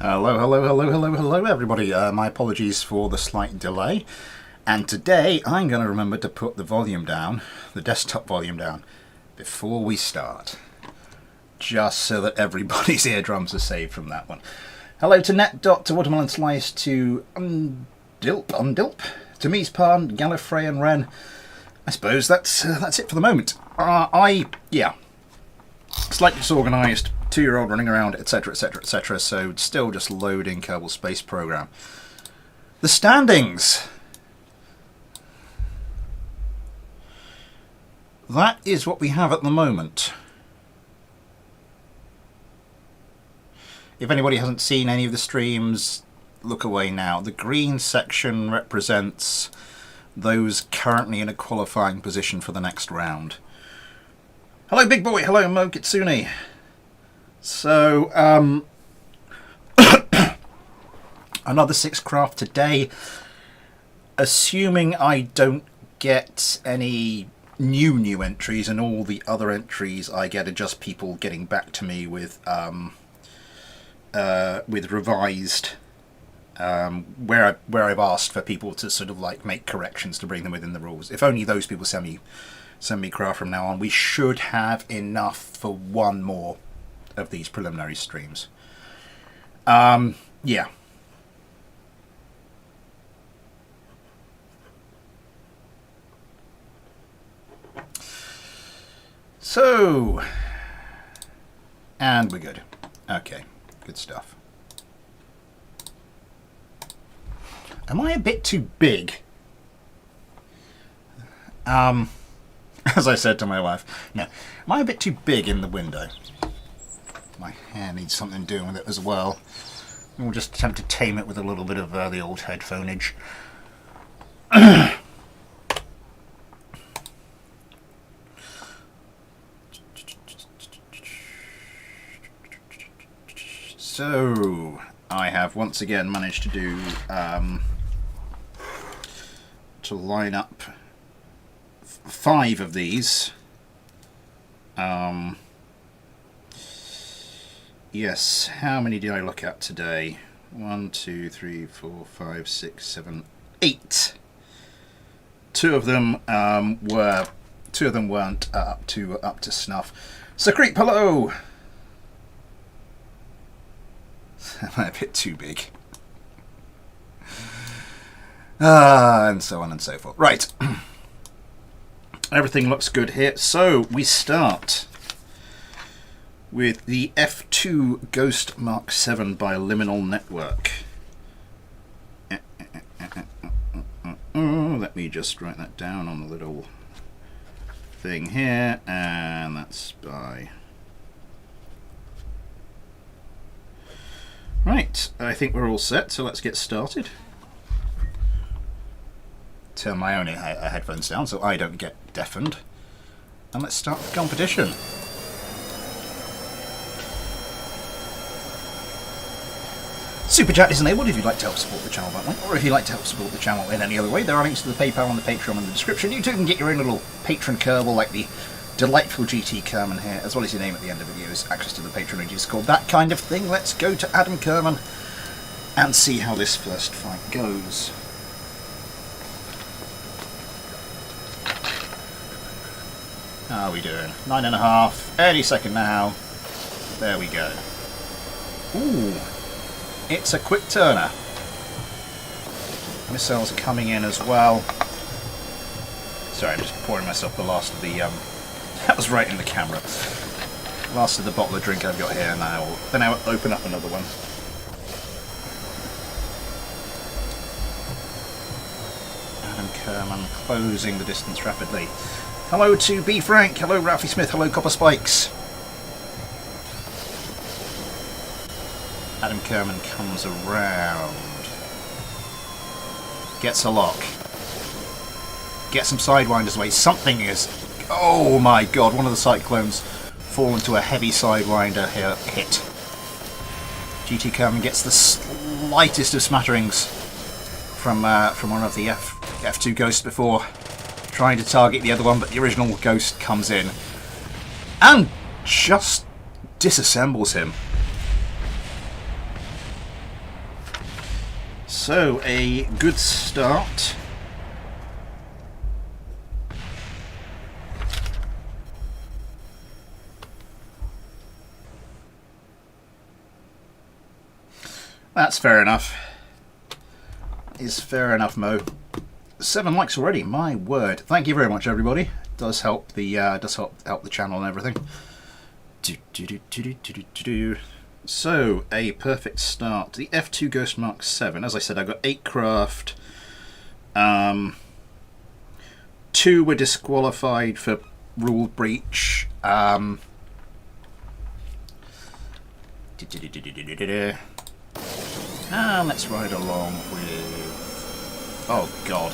Hello, everybody. My apologies for the slight delay. And today I'm going to remember to put the volume down, the desktop volume down, before we start. Just so that everybody's eardrums are saved from that one. Hello to Net Dot, to Watermelon Slice, to Undilp, to Mies Pan, Gallifrey and Wren. I suppose that's it for the moment. Slightly disorganised, 2-year-old running around, etc, so still just loading Kerbal Space Program. The standings. That is what we have at the moment. If anybody hasn't seen any of the streams, look away now. The green section represents those currently in a qualifying position for the next round. Hello, Big Boy. Hello, Mo Kitsune. So, another 6 craft today. Assuming I don't get any new entries, and all the other entries I get are just people getting back to me with revised, where I've asked for people to sort of like make corrections to bring them within the rules. If only those people send me craft from now on, we should have enough for one more of these preliminary streams. Yeah. So, and we're good. Okay, good stuff. Am I a bit too big? As I said to my wife, no. Am I a bit too big in the window? My hair needs something doing with it as well. We'll just attempt to tame it with a little bit of the old headphoneage. So, I have once again managed to do, to line up 5 of these. Yes, how many did I look at today? 1, 2, 3, 4, 5, 6, 7, 8. 2 of them weren't up to snuff. So Creep, hello. Am I a bit too big? And so on and so forth. Right. Everything looks good here. So we start with the F2 Ghost Mark 7 by Liminal Network. Let me just write that down on the little thing here, and that's by... Right, I think we're all set, so let's get started. Turn my own headphones down so I don't get deafened. And let's start the competition. Super Chat is enabled if you'd like to help support the channel that way, or if you'd like to help support the channel in any other way. There are links to the PayPal and the Patreon in the description. You too can get your own little patron Kerbal, like the delightful GT Kerman here, as well as your name at the end of videos, access to the patronage is called that kind of thing. Let's go to Adam Kerman and see how this first fight goes. How are we doing? 9.5, any second now. There we go. Ooh, it's a quick turner. Missiles are coming in as well. Sorry, I'm just pouring myself the last of the that was right in the camera. Last of the bottle of drink I've got here, and then I'll open up another one. Adam Kerman closing the distance rapidly. Hello to B Frank, hello Ralphie Smith, hello Copper Spikes. Adam Kerman comes around. Gets a lock. Get some sidewinders away. Something is... Oh my god, one of the Cyclones fall into a heavy sidewinder hit. GT Kerman gets the slightest of smatterings from one of the F2 Ghosts before trying to target the other one, but the original Ghost comes in and just disassembles him. So, a good start. That's fair enough. Is fair enough, Mo. 7 likes already. My word! Thank you very much, everybody. It does help the help the channel and everything. So a perfect start. The F2 Ghost Mark 7. As I said, I got 8 craft. 2 were disqualified for rule breach. Let's ride along with... Oh, God.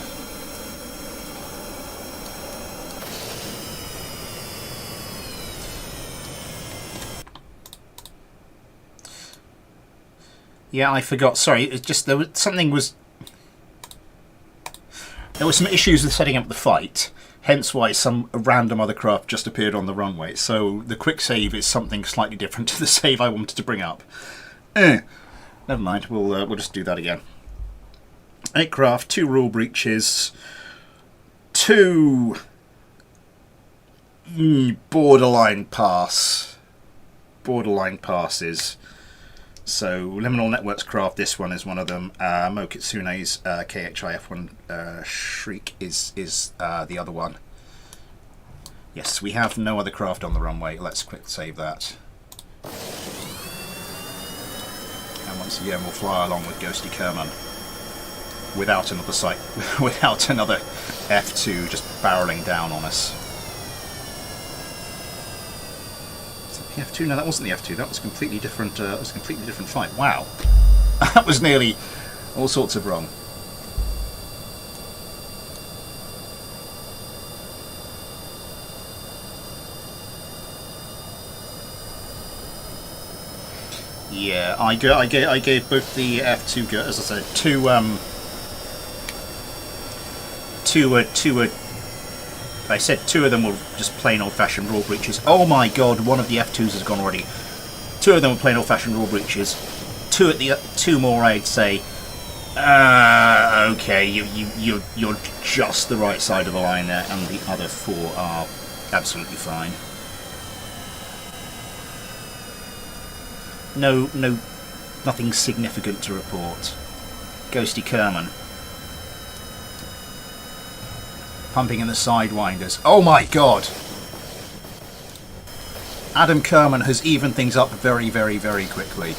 Yeah, I forgot. Sorry, it's just there was something was... There were some issues with setting up the fight, hence why some random other craft just appeared on the runway. So the quick save is something slightly different to the save I wanted to bring up. Never mind, we'll just do that again. 8 craft, 2 rule breaches, 2 borderline passes. So Liminal Networks craft, this one is one of them. Mo Kitsune's KHI F1 Shrike is the other one. Yes, we have no other craft on the runway. Let's quick save that. And once again, we'll fly along with Ghosty Kerman without another sight, without another F2 just barreling down on us. Is that the F2? No, that wasn't the F2. That was a completely different. That was a completely different fight. Wow, that was nearly all sorts of wrong. Yeah, I gave both the F2, as I said, two I said 2 of them were just plain old-fashioned rule breaches. Oh my God, one of the F2s has gone already. 2 of them were plain old-fashioned rule breaches. 2 more, I'd say. Okay, you're just the right side of the line there, and the other 4 are absolutely fine. No, nothing significant to report. Ghosty Kerman. Pumping in the sidewinders. Oh my God! Adam Kerman has evened things up very, very, very quickly.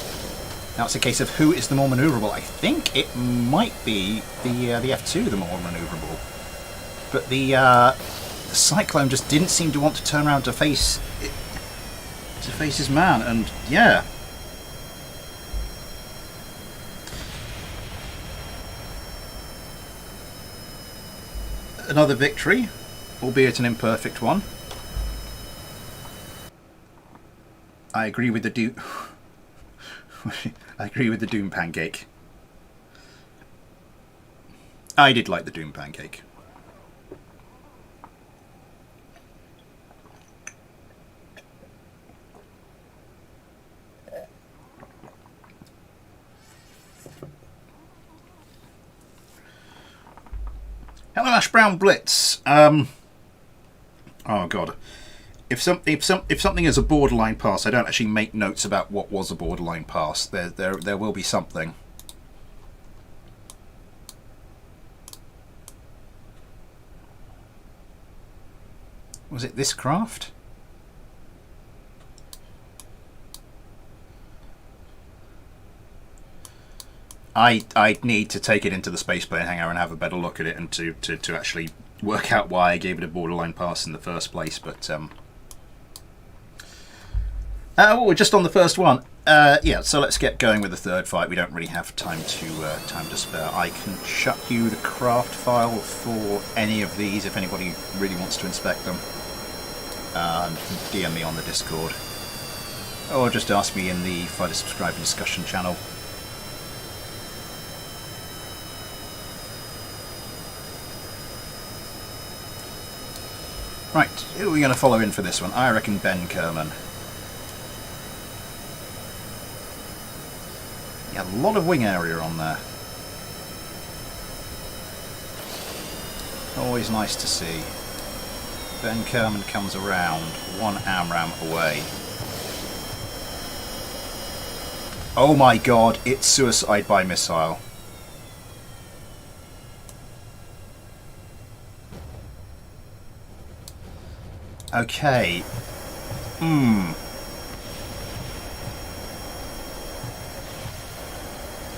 Now it's a case of who is the more manoeuvrable. I think it might be the F2 the more manoeuvrable. But the Cyclone just didn't seem to want to turn around to face his man, and yeah. Another victory, albeit an imperfect one. I agree with the Doom. I agree with the Doom Pancake. I did like the Doom Pancake. Hello, Ash Brown Blitz. Oh God, if something is a borderline pass, I don't actually make notes about what was a borderline pass. There will be something. Was it this craft? I'd need to take it into the spaceplane hangar and have a better look at it, and to actually work out why I gave it a borderline pass in the first place. But we're just on the first one. Yeah, so let's get going with the third fight. We don't really have time to spare. I can chuck you the craft file for any of these if anybody really wants to inspect them. You can DM me on the Discord, or just ask me in the Fighter Subscriber discussion channel. Right, who are we going to follow in for this one? I reckon Ben Kerman. Yeah, a lot of wing area on there. Always nice to see. Ben Kerman comes around, one AMRAAM away. Oh my god, it's suicide by missile. Okay.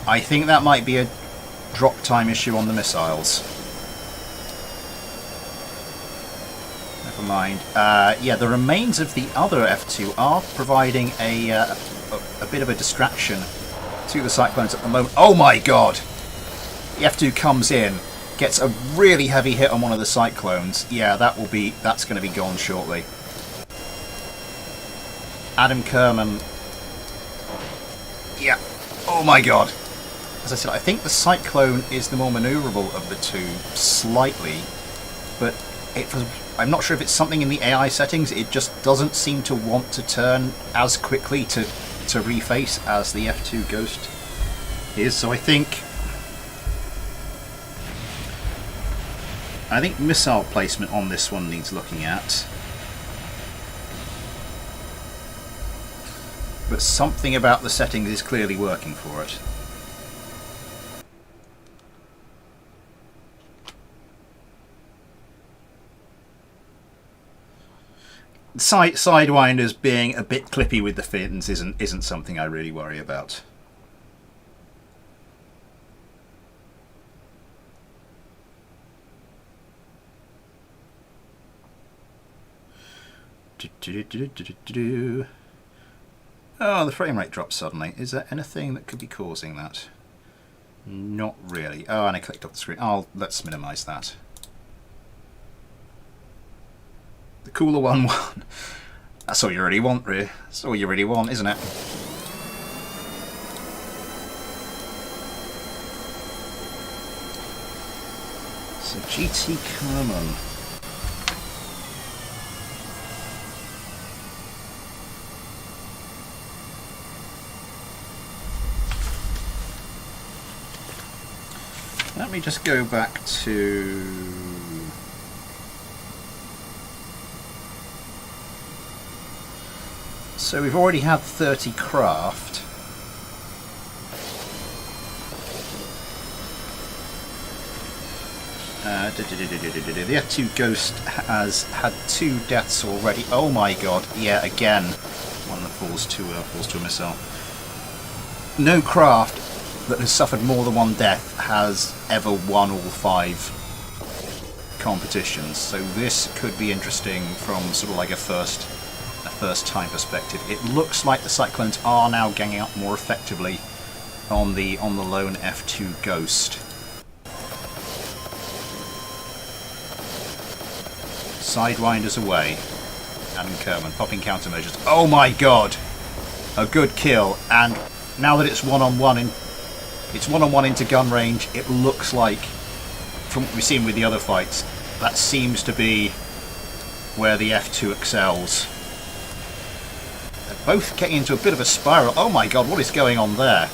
I think that might be a drop time issue on the missiles. Never mind. Yeah, the remains of the other F2 are providing a bit of a distraction to the Cyclones at the moment. Oh my god! The F2 comes in, gets a really heavy hit on one of the Cyclones. Yeah, that's going to be gone shortly. Adam Kerman. Yeah. Oh my god. As I said, I think the Cyclone is the more manoeuvrable of the two, slightly, but I'm not sure if it's something in the AI settings. It just doesn't seem to want to turn as quickly to reface as the F2 Ghost is. So I think missile placement on this one needs looking at. But something about the settings is clearly working for it. Sidewinders being a bit clippy with the fins isn't something I really worry about. Oh, the frame rate dropped suddenly. Is there anything that could be causing that? Not really. Oh, and I clicked off the screen. Let's minimise that. The cooler one won. That's all you really want, really. That's all you really want, isn't it? So GT Kerman. Let me just go back to... So we've already had 30 craft. The F2 Ghost has had 2 deaths already. Oh my god, yeah, again. One that falls to a missile. No craft that has suffered more than 1 death has ever won all 5 competitions. So this could be interesting from sort of like a first time perspective. It looks like the Cyclones are now ganging up more effectively on the lone F2 Ghost. Sidewinders away. Adam Kerman popping countermeasures. Oh my god! A good kill, and now that it's one-on-one into gun range, it looks like, from what we've seen with the other fights, that seems to be where the F2 excels. They're both getting into a bit of a spiral. Oh my god, what is going on there?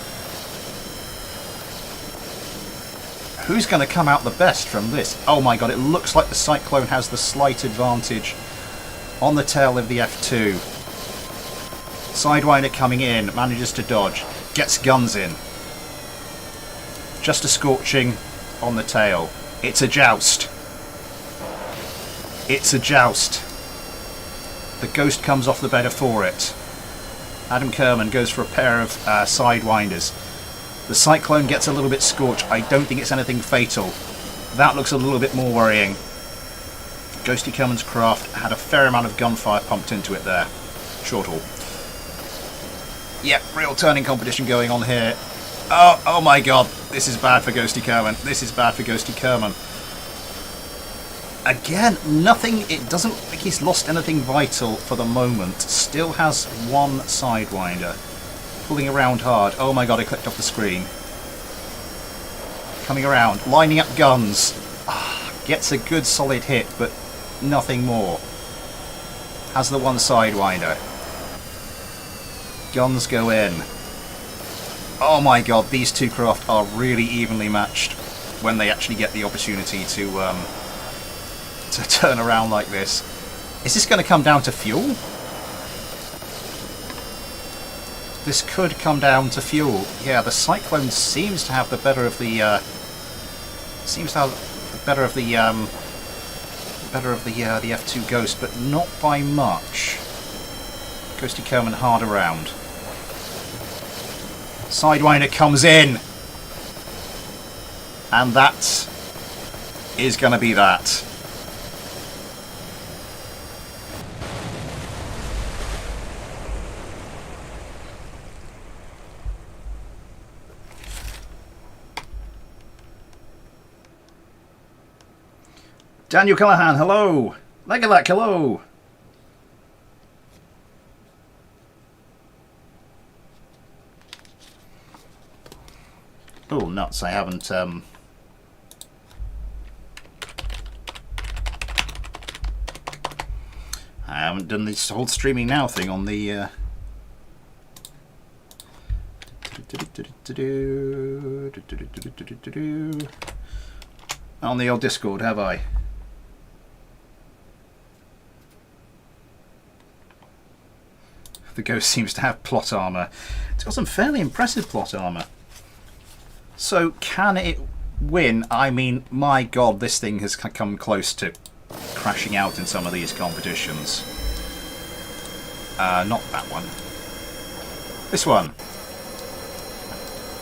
Who's going to come out the best from this? Oh my god, it looks like the Cyclone has the slight advantage on the tail of the F2. Sidewinder coming in, manages to dodge, gets guns in. Just a scorching on the tail. It's a joust. It's a joust. The Ghost comes off the better for it. Adam Kerman goes for a pair of Sidewinders. The Cyclone gets a little bit scorched. I don't think it's anything fatal. That looks a little bit more worrying. Ghosty Kerman's craft had a fair amount of gunfire pumped into it there. Short haul. Yep, real turning competition going on here. Oh my god, this is bad for Ghosty Kerman. This is bad for Ghosty Kerman. Again, nothing, it doesn't look like he's lost anything vital for the moment. Still has 1 Sidewinder. Pulling around hard. Oh my god, I clicked off the screen. Coming around, lining up guns. Gets a good solid hit, but nothing more. Has the 1 Sidewinder. Guns go in. Oh my god, these 2 craft are really evenly matched when they actually get the opportunity to to turn around like this. Is this going to come down to fuel? This could come down to fuel. Yeah, the Cyclone seems to have the better of the the F2 Ghost, but not by much. Ghosty Kerman hard around. Sidewinder comes in, and that is going to be that. Daniel Callahan, hello! Look at that, hello! Oh, nuts, I haven't done this whole streaming now thing on the on the old Discord, have I? The Ghost seems to have plot armor. It's got some fairly impressive plot armor. So can it win? I mean, my god, this thing has come close to crashing out in some of these competitions. Not that one. This one.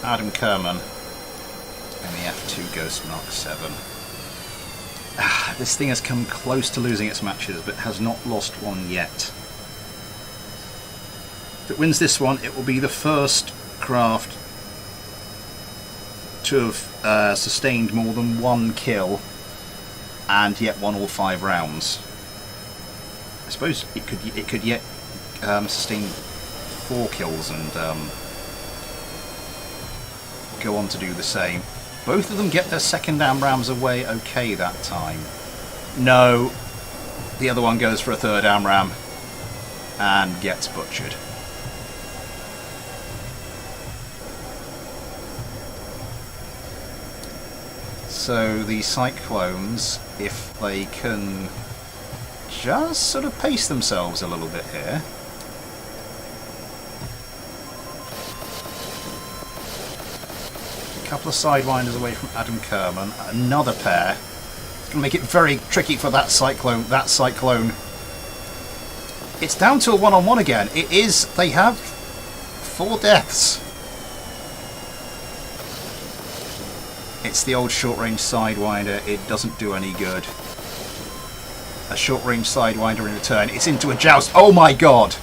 Adam Kerman and the F2 Ghost Mark 7. This thing has come close to losing its matches, but has not lost one yet. If it wins this one, it will be the first craft to have sustained more than one kill and yet won all 5 rounds. I suppose it could yet sustain 4 kills and go on to do the same. Both of them get their second AMRAMs away okay that time. No, the other one goes for a third AMRAM and gets butchered. So the Cyclones, if they can just sort of pace themselves a little bit here. A couple of Sidewinders away from Adam Kerman. Another pair. It's going to make it very tricky for that Cyclone. It's down to a one-on-one again. It is. They have 4 deaths. It's the old short-range Sidewinder. It doesn't do any good. A short-range Sidewinder in return. It's into a joust. Oh my god!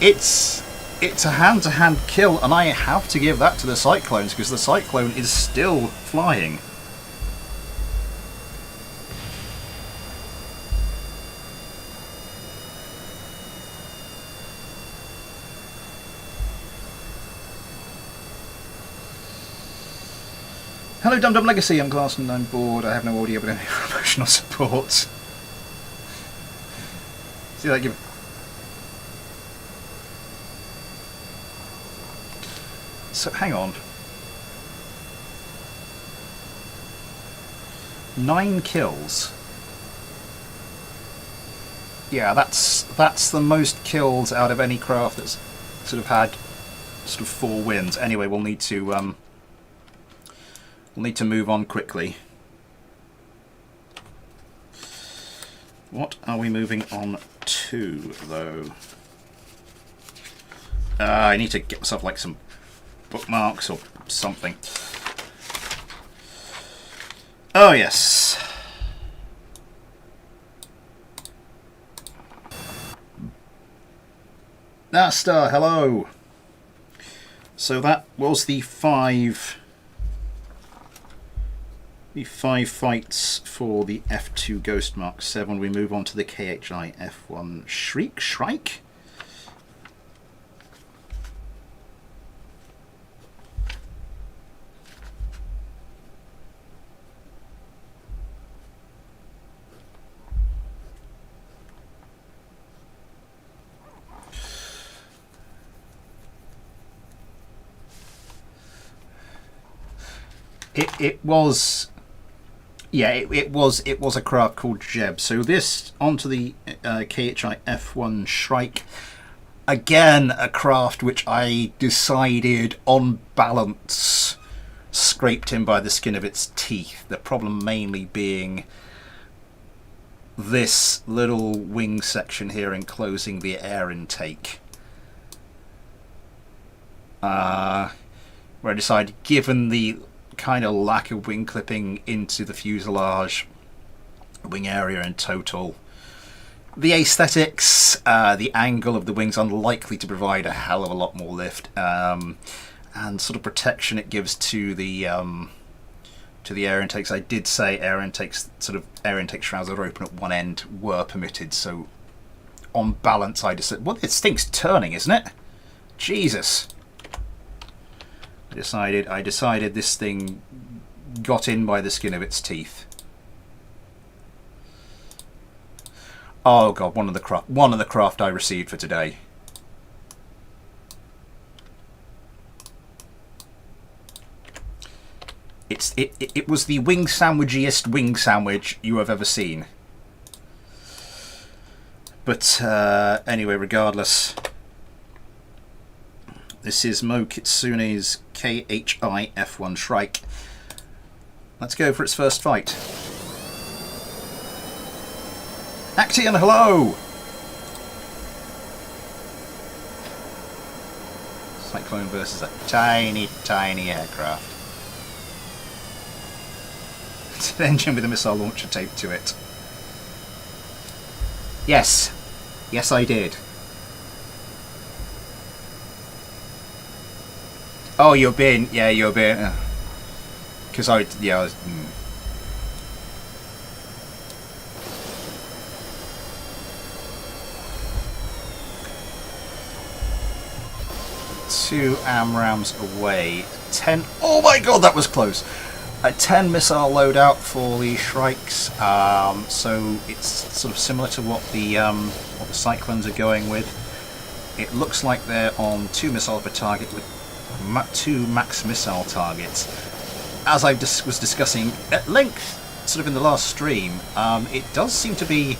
It's a hand-to-hand kill, and I have to give that to the Cyclones because the Cyclone is still flying. Hello Dum Dum Legacy, I'm Glass and I'm bored. I have no audio but only emotional support. See that give. So hang on. 9 kills. Yeah, that's the most kills out of any craft that's sort of had sort of 4 wins. Anyway, we'll need to move on quickly. What are we moving on to, though? I need to get myself like some bookmarks or something. Oh yes. Nastar, hello. So that was the 5 fights for the F2 Ghost Mark 7. We move on to the KHI F1 Shrike. It was, yeah, it was a craft called Jeb. So this onto the KHI F1 Shrike. Again, a craft which I decided on balance scraped in by the skin of its teeth. The problem mainly being this little wing section here enclosing the air intake. Where I decided, given the kind of lack of wing clipping into the fuselage, wing area in total, the aesthetics, the angle of the wings unlikely to provide a hell of a lot more lift, and sort of protection it gives to the air intakes. I did say air intake shrouds that are open at one end were permitted, so on balance I decided, well, this thing's turning, isn't it? Jesus. I decided this thing got in by the skin of its teeth. Oh god, one of the craft I received for today. It was the wing sandwichiest wing sandwich you have ever seen. But anyway, regardless, this is Mo Kitsune's KHI F1 Shrike. Let's go for its first fight. Action, hello! Cyclone versus a tiny, tiny aircraft. It's an engine with a missile launcher taped to it. Yes. Yes, I did. Oh, you're being... Yeah, you're being... Because I was... Two AMRAAMs away. 10... Oh my god, that was close! A 10 missile loadout for the Shrikes. So it's sort of similar to what the Cyclones are going with. It looks like they're on 2 missiles per target with 2 max missile targets. As I was discussing at length, sort of in the last stream, it does seem to be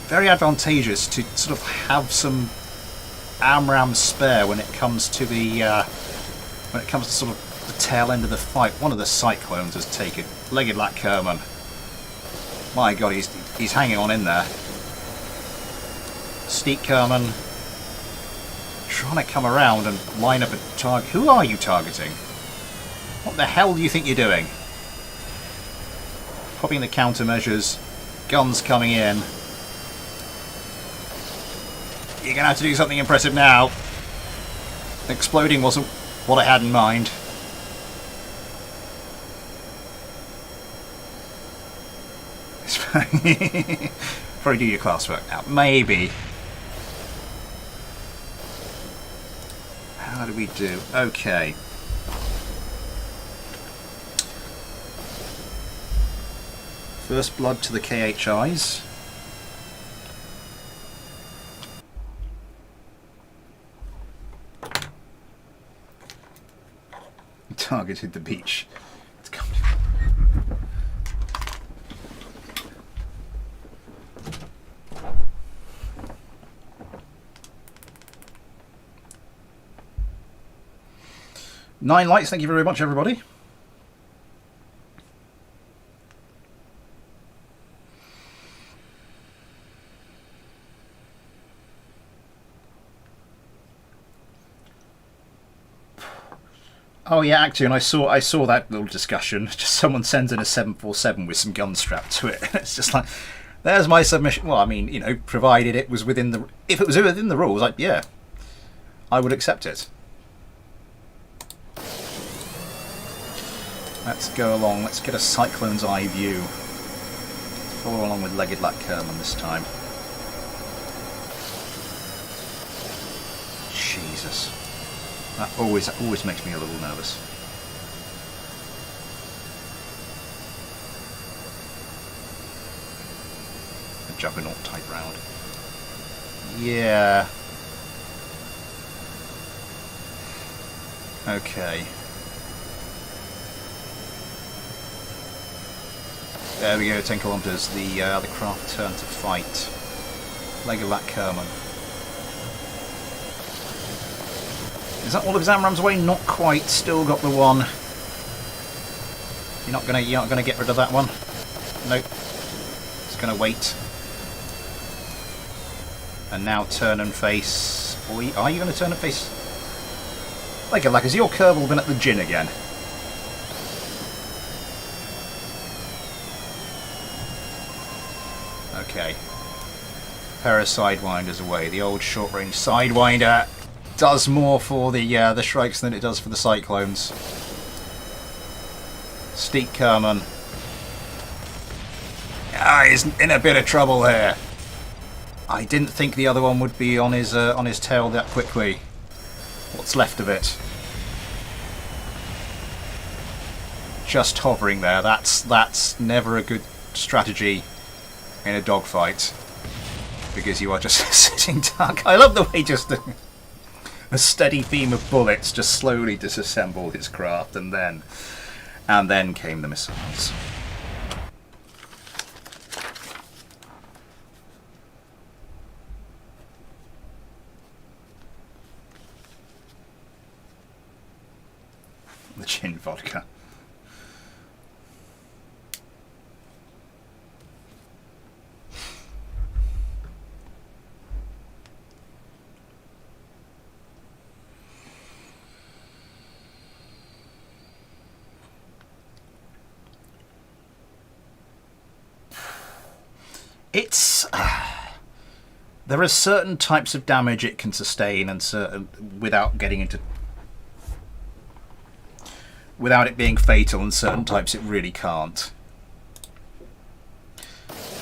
very advantageous to sort of have some AMRAAM spare when it comes to the sort of the tail end of the fight. One of the Cyclones has taken legged like Kerman. My god, he's hanging on in there. Steep Kerman trying to come around and line up a target. Who are you targeting? What the hell do you think you're doing? Popping the countermeasures. Guns coming in. You're gonna have to do something impressive now. Exploding wasn't what I had in mind. Probably do your classwork now. Maybe. How do we do? Okay. First blood to the KHIs. Targeted the beach. It's coming. Nine lights, thank you very much, everybody. Oh yeah, actually, and I saw that little discussion. Just someone sends in a 747 with some guns strapped to it. It's just like, there's my submission. Well, I mean, you know, provided it was within the, if it was within the rules, like, yeah, I would accept it. Let's go along. Let's get a Cyclone's eye view. Follow along with legged like Kerman this time. Jesus. That always makes me a little nervous. A juggernaut type round. Yeah. Okay. There we go, 10 kilometres. The craft turned to fight. Leg of that Kerman. Is that all of his AMRAAMs away? Not quite. Still got the one. You're not gonna get rid of that one. Nope. It's gonna wait. And now turn and face. Are you gonna turn and face? Like has your Kerbal been at the gin again? Okay. Pair of sidewinders away. The old short-range sidewinder does more for the shrikes than it does for the cyclones. Steep Kerman. Ah, he's in a bit of trouble here. I didn't think the other one would be on his tail that quickly. What's left of it? Just hovering there. That's never a good strategy in a dogfight, because you are just sitting duck. I love the way just a steady beam of bullets just slowly disassembled his craft, and then came the missiles. The gin vodka. It's there are certain types of damage it can sustain, and certain without it being fatal, and certain types it really can't.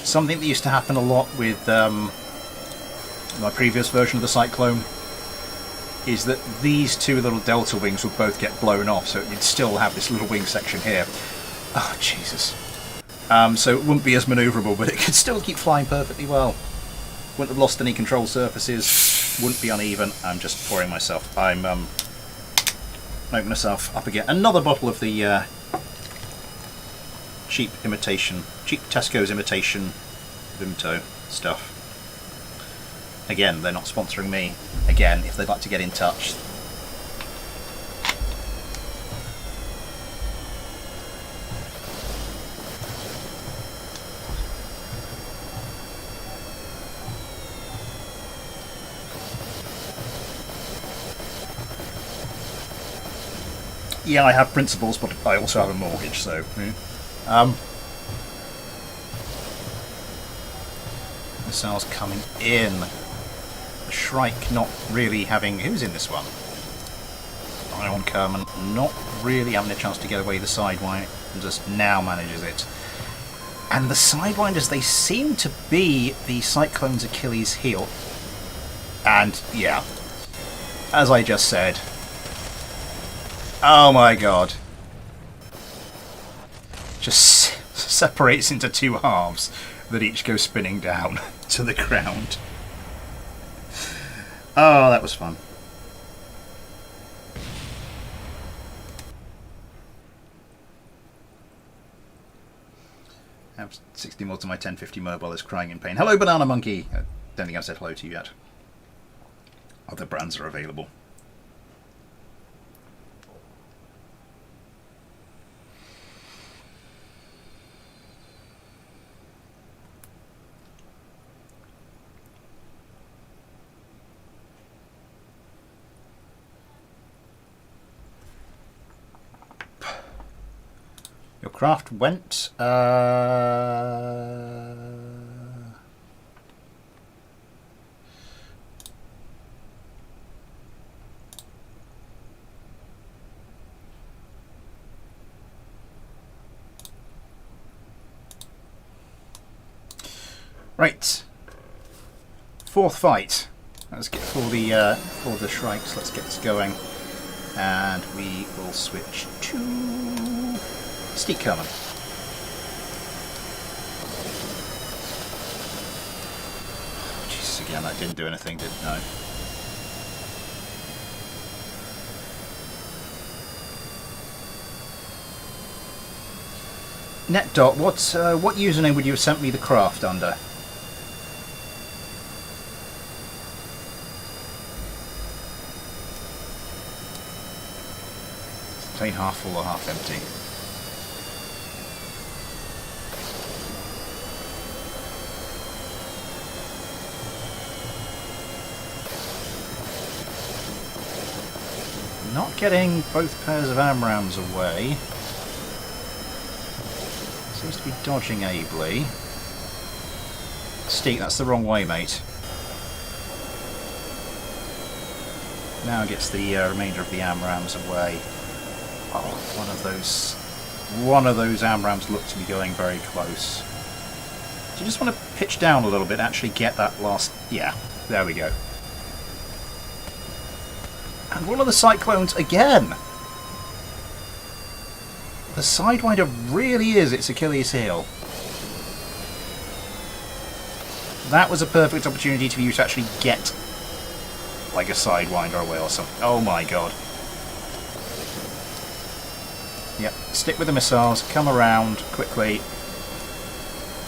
Something that used to happen a lot with my previous version of the Cyclone is that these two little delta wings would both get blown off, so you'd still have this little wing section here. Oh, Jesus. So it wouldn't be as manoeuvrable, but it could still keep flying perfectly well. Wouldn't have lost any control surfaces, wouldn't be uneven. I'm just pouring myself. I'm opening myself up again. Another bottle of the cheap Tesco's imitation Vimto stuff. Again, they're not sponsoring me. Again, if they'd like to get in touch. Yeah, I have principles, but I also have a mortgage, so... Missiles coming in. The Shrike not really having... Who's in this one? Ion Kerman not really having a chance to get away the Sidewinder, and just now manages it. And the Sidewinders, they seem to be the Cyclone's Achilles heel. And, yeah, as I just said... Oh my god. Just separates into two halves that each go spinning down to the ground. Oh, that was fun. I have 60 mods on my 1050 mobile is crying in pain. Hello, Banana Monkey! I don't think I've said hello to you yet. Other brands are available. Your craft went... Right. Fourth fight. Let's get for the Shrikes. Let's get this going. And we will switch to... Steep Kerman. Jesus, again, that didn't do anything, did it? No. NetDot, what username would you have sent me the craft under? Plane half full or half empty? Not getting both pairs of AMRAAMs away. Seems to be dodging ably. Steak, that's the wrong way, mate. Now gets the remainder of the AMRAAMs away. Oh, one of those AMRAAMs looked to be going very close. Do you just want to pitch down a little bit, actually get that last... Yeah, there we go. And one of the Cyclones again! The Sidewinder really is its Achilles heel. That was a perfect opportunity for you to actually get like a Sidewinder away or something. Oh my god. Yep, stick with the missiles, come around quickly,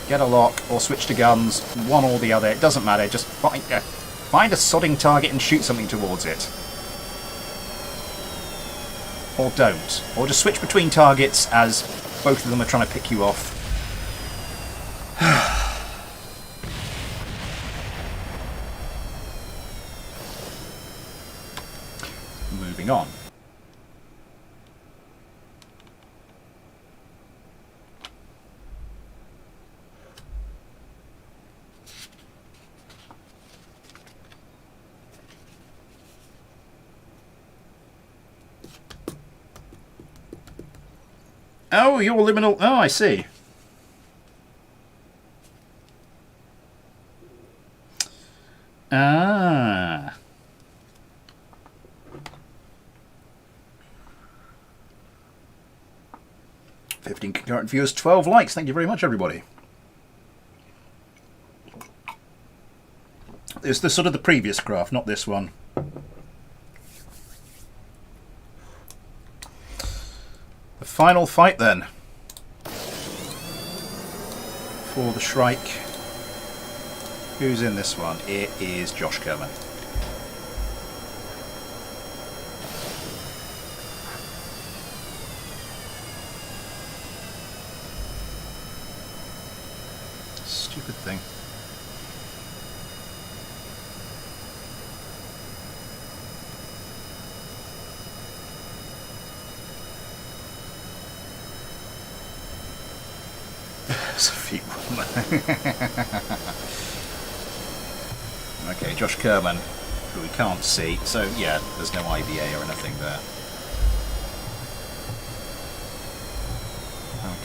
get a lock or switch to guns, one or the other, it doesn't matter, just find a sodding target and shoot something towards it. Or don't. Or just switch between targets as both of them are trying to pick you off. Moving on. Oh, you're liminal. Oh, I see. Ah. 15 concurrent viewers, 12 likes. Thank you very much, everybody. It's the sort of the previous craft, not this one. The final fight then for the Shrike. Who's in this one? It is Josh Kerman. Stupid thing. Okay, Josh Kerman, who we can't see, so yeah, there's no IVA or anything there.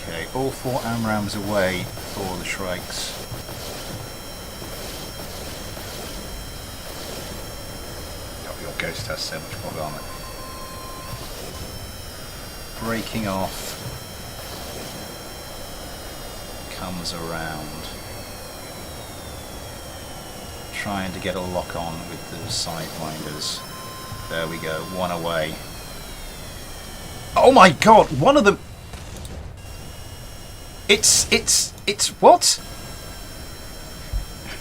Okay, all 4 AMRAAMs away for the Shrikes. Oh, your Ghost has so much fog armor. Breaking off. Comes around, trying to get a lock on with the Sidewinders. There we go, one away. Oh my god, one of them. It's what?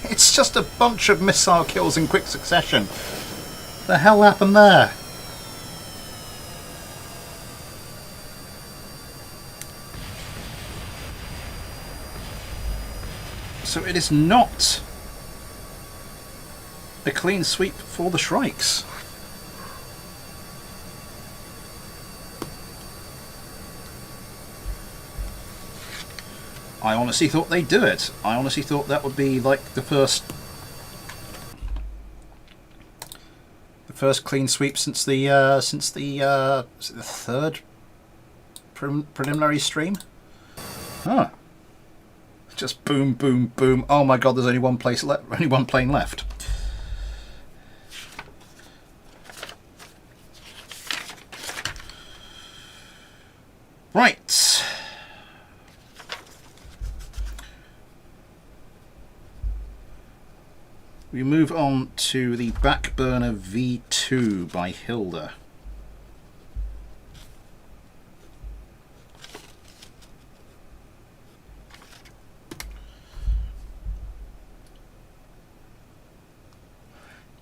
It's just a bunch of missile kills in quick succession. The hell happened there? So it is not a clean sweep for the Shrikes. I honestly thought they'd do it. I honestly thought that would be like the first clean sweep since the third preliminary stream. Huh. Just boom, boom, boom. Oh my god, there's only one place left. Only one plane left. Right. We move on to the Backburner V2 by Hilda.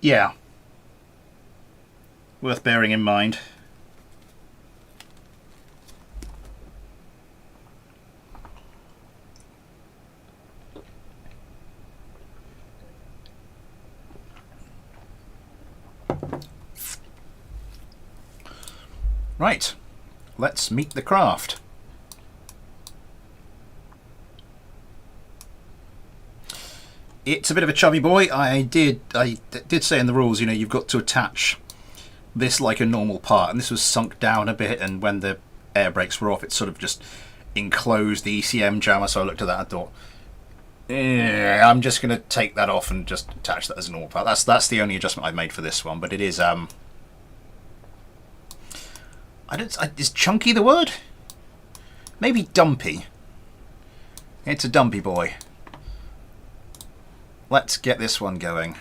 Yeah. Worth bearing in mind. Right, let's meet the craft. It's a bit of a chubby boy. I did say in the rules, you know, you've got to attach this like a normal part, and this was sunk down a bit, and when the air brakes were off, it sort of just enclosed the ECM jammer. So I looked at that and thought, I'm just going to take that off and just attach that as a normal part. That's the only adjustment I've made for this one, but it is is chunky the word? Maybe dumpy. It's a dumpy boy. Let's get this one going.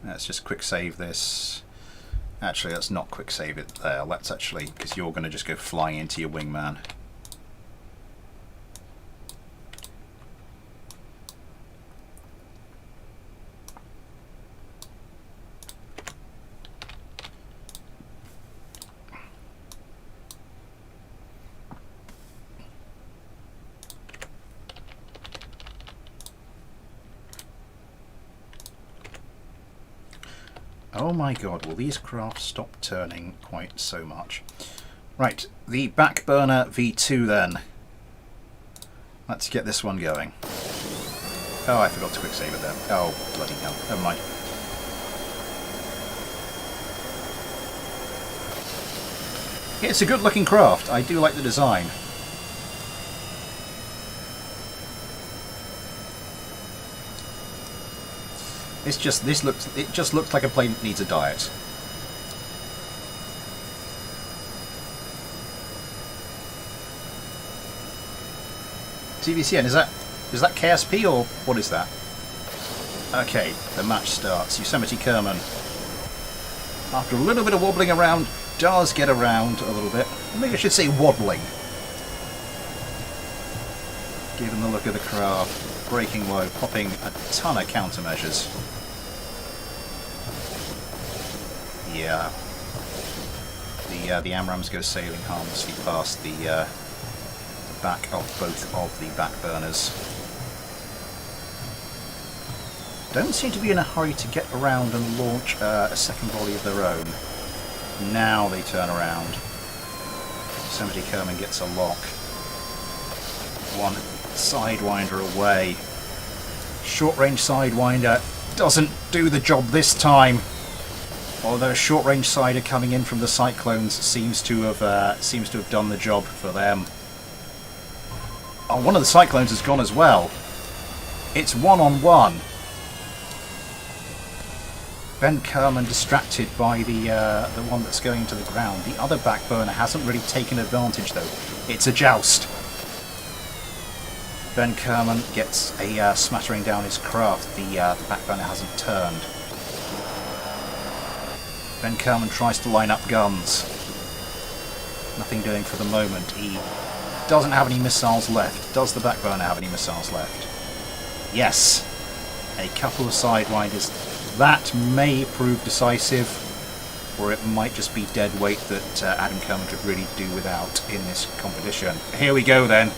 Let's just quick save this. Actually, let's not quick save it there. Let's actually, because you're going to just go flying into your wingman. Oh my god, will these crafts stop turning quite so much? Right, the back burner V2 then. Let's get this one going. Oh, I forgot to quick save it there. Oh, bloody hell. Never mind. It's a good looking craft. I do like the design. It just looks like a plane that needs a diet. TVCN, is that KSP or what is that? Okay, the match starts. Yosemite Kerman, after a little bit of wobbling around, does get around a little bit. Maybe I should say waddling. Given the look of the craft, braking low, popping a ton of countermeasures. Yeah. The AMRAAMs go sailing harmlessly past the back of both of the back burners. Don't seem to be in a hurry to get around and launch a second volley of their own. Now they turn around. Yosemite Kerman gets a lock. One Sidewinder away. Short range Sidewinder doesn't do the job this time. Although a short range Sider coming in from the Cyclones seems to have done the job for them. Oh, one of the Cyclones has gone as well. It's 1-on-1. Ben Kerman distracted by the one that's going to the ground. The other back burner hasn't really taken advantage though. It's a joust. Ben Kerman gets a smattering down his craft. The back burner hasn't turned. Ben Kerman tries to line up guns. Nothing doing for the moment. He doesn't have any missiles left. Does the back burner have any missiles left? Yes. A couple of Sidewinders. That may prove decisive, or it might just be dead weight that Adam Kerman could really do without in this competition. Here we go then.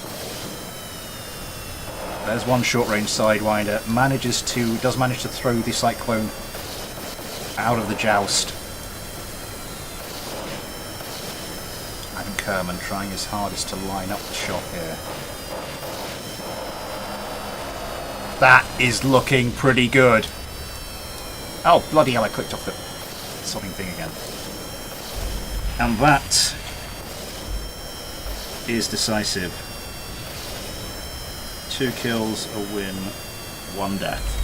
There's one short-range Sidewinder. Does manage to throw the Cyclone out of the joust. Adam Kerman trying his hardest to line up the shot here. That is looking pretty good. Oh, bloody hell, I clicked off the sodding thing again. And that is decisive. 2 kills, a win, 1 death.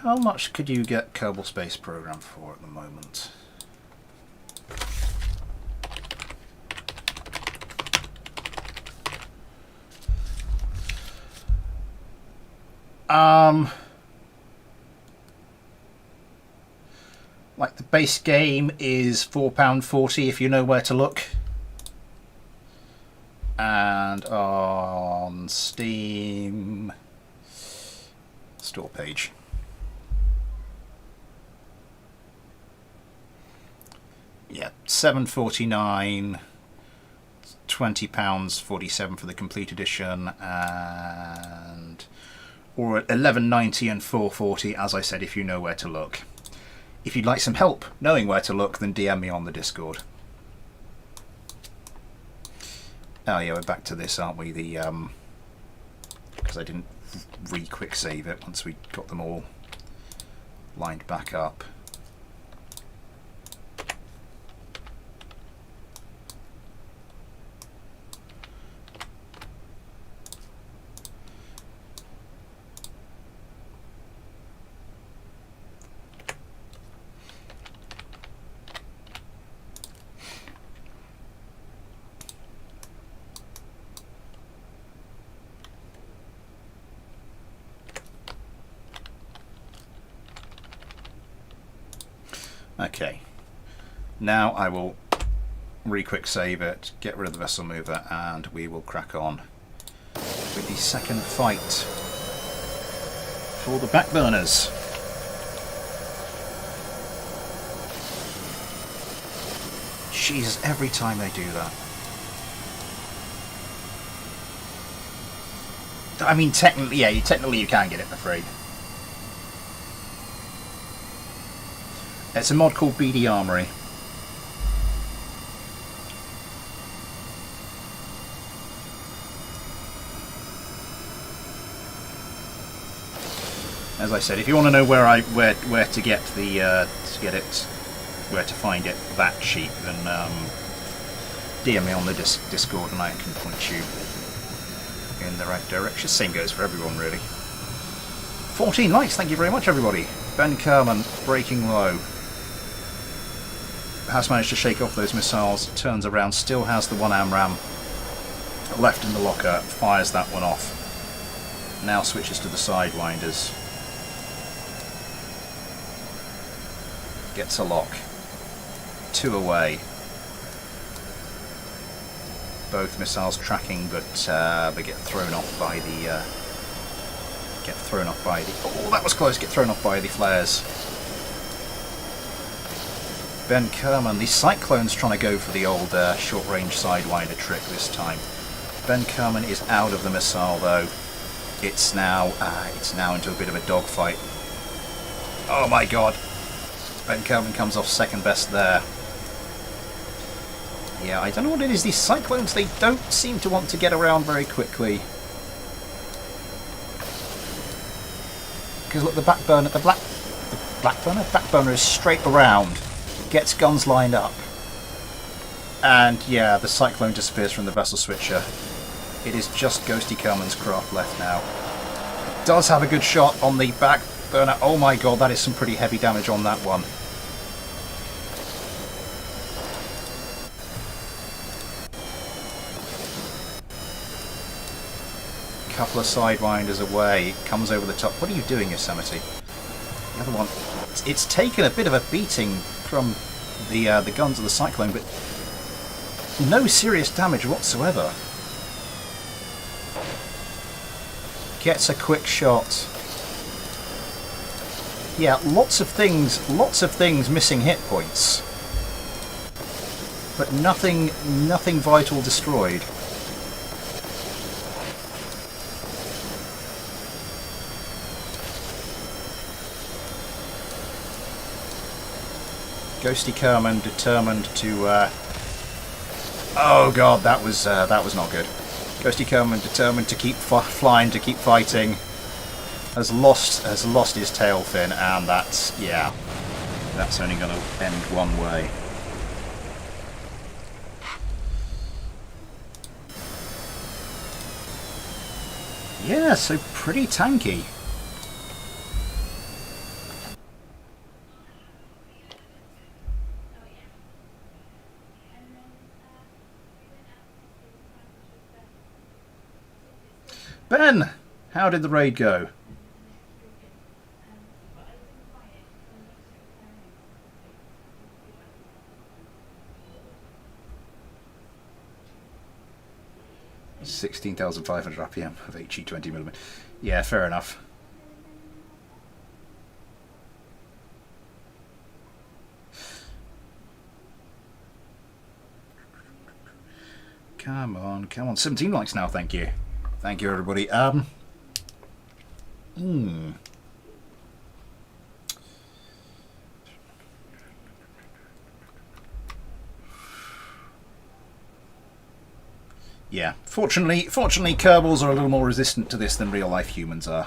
How much could you get Kerbal Space Program for at the moment? Like the base game is £4.40 if you know where to look. and on Steam, store page. Yeah, £7.49, £20.47 for the complete edition, and or at £11.90 and £4.40, as I said, if you know where to look. If you'd like some help knowing where to look, then DM me on the Discord. Oh yeah, we're back to this, aren't we? The because I didn't re-quick save it once we got them all lined back up. Okay, now I will re-quick save it, get rid of the vessel mover, and we will crack on with the second fight for the backburners. Jesus, every time they do that. I mean, technically, yeah, technically you can get it for free. It's a mod called BD Armory. As I said, if you want to know where to get the where to find it that cheap, then DM me on the Discord and I can point you in the right direction. Same goes for everyone, really. 14 likes, thank you very much, everybody. Ben Kerman breaking low. Has managed to shake off those missiles, turns around, still has the one AMRAAM left in the locker, fires that one off. Now switches to the Sidewinders. Gets a lock. 2 away. Both missiles tracking, but get thrown off by the. Oh, that was close. Get thrown off by the flares. Ben Kerman, the Cyclone's trying to go for the old short-range Sidewinder trick this time. Ben Kerman is out of the missile though. It's now into a bit of a dogfight. Oh my god! Ben Kerman comes off second best there. Yeah, I don't know what it is. These Cyclones, they don't seem to want to get around very quickly. Because look, the backburner is straight around. Gets guns lined up, and yeah, the Cyclone disappears from the vessel switcher. It is just Ghosty Kerman's craft left now. Does have a good shot on the back burner. Oh my god, that is some pretty heavy damage on that one. Couple of Sidewinders away, comes over the top. What are you doing, Yosemite? The other one, it's taken a bit of a beating from the guns of the Cyclone, but no serious damage whatsoever. Gets a quick shot. Yeah, lots of things missing hit points, but nothing vital destroyed. Ghosty Kerman determined to. Oh god, that was not good. Ghosty Kerman determined to keep flying, to keep fighting. Has lost his tail fin, and that's only going to end one way. Yeah, so pretty tanky. Ben, how did the raid go? 16,500 RPM of HE 20mm. Yeah, fair enough. Come on, come on. 17 likes now, thank you. Thank you, everybody. Yeah, fortunately, Kerbals are a little more resistant to this than real-life humans are.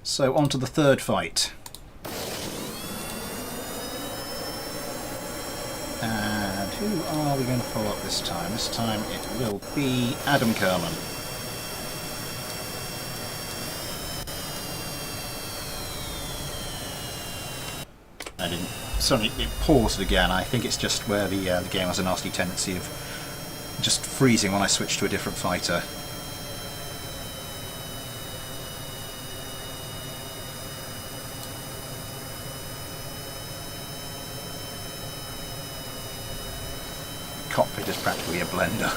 So, on to the third fight. And who are we going to follow up this time? This time it will be Adam Kerman. I didn't. Suddenly it paused again. I think it's just where the game has a nasty tendency of just freezing when I switch to a different fighter. The cockpit is practically a blender.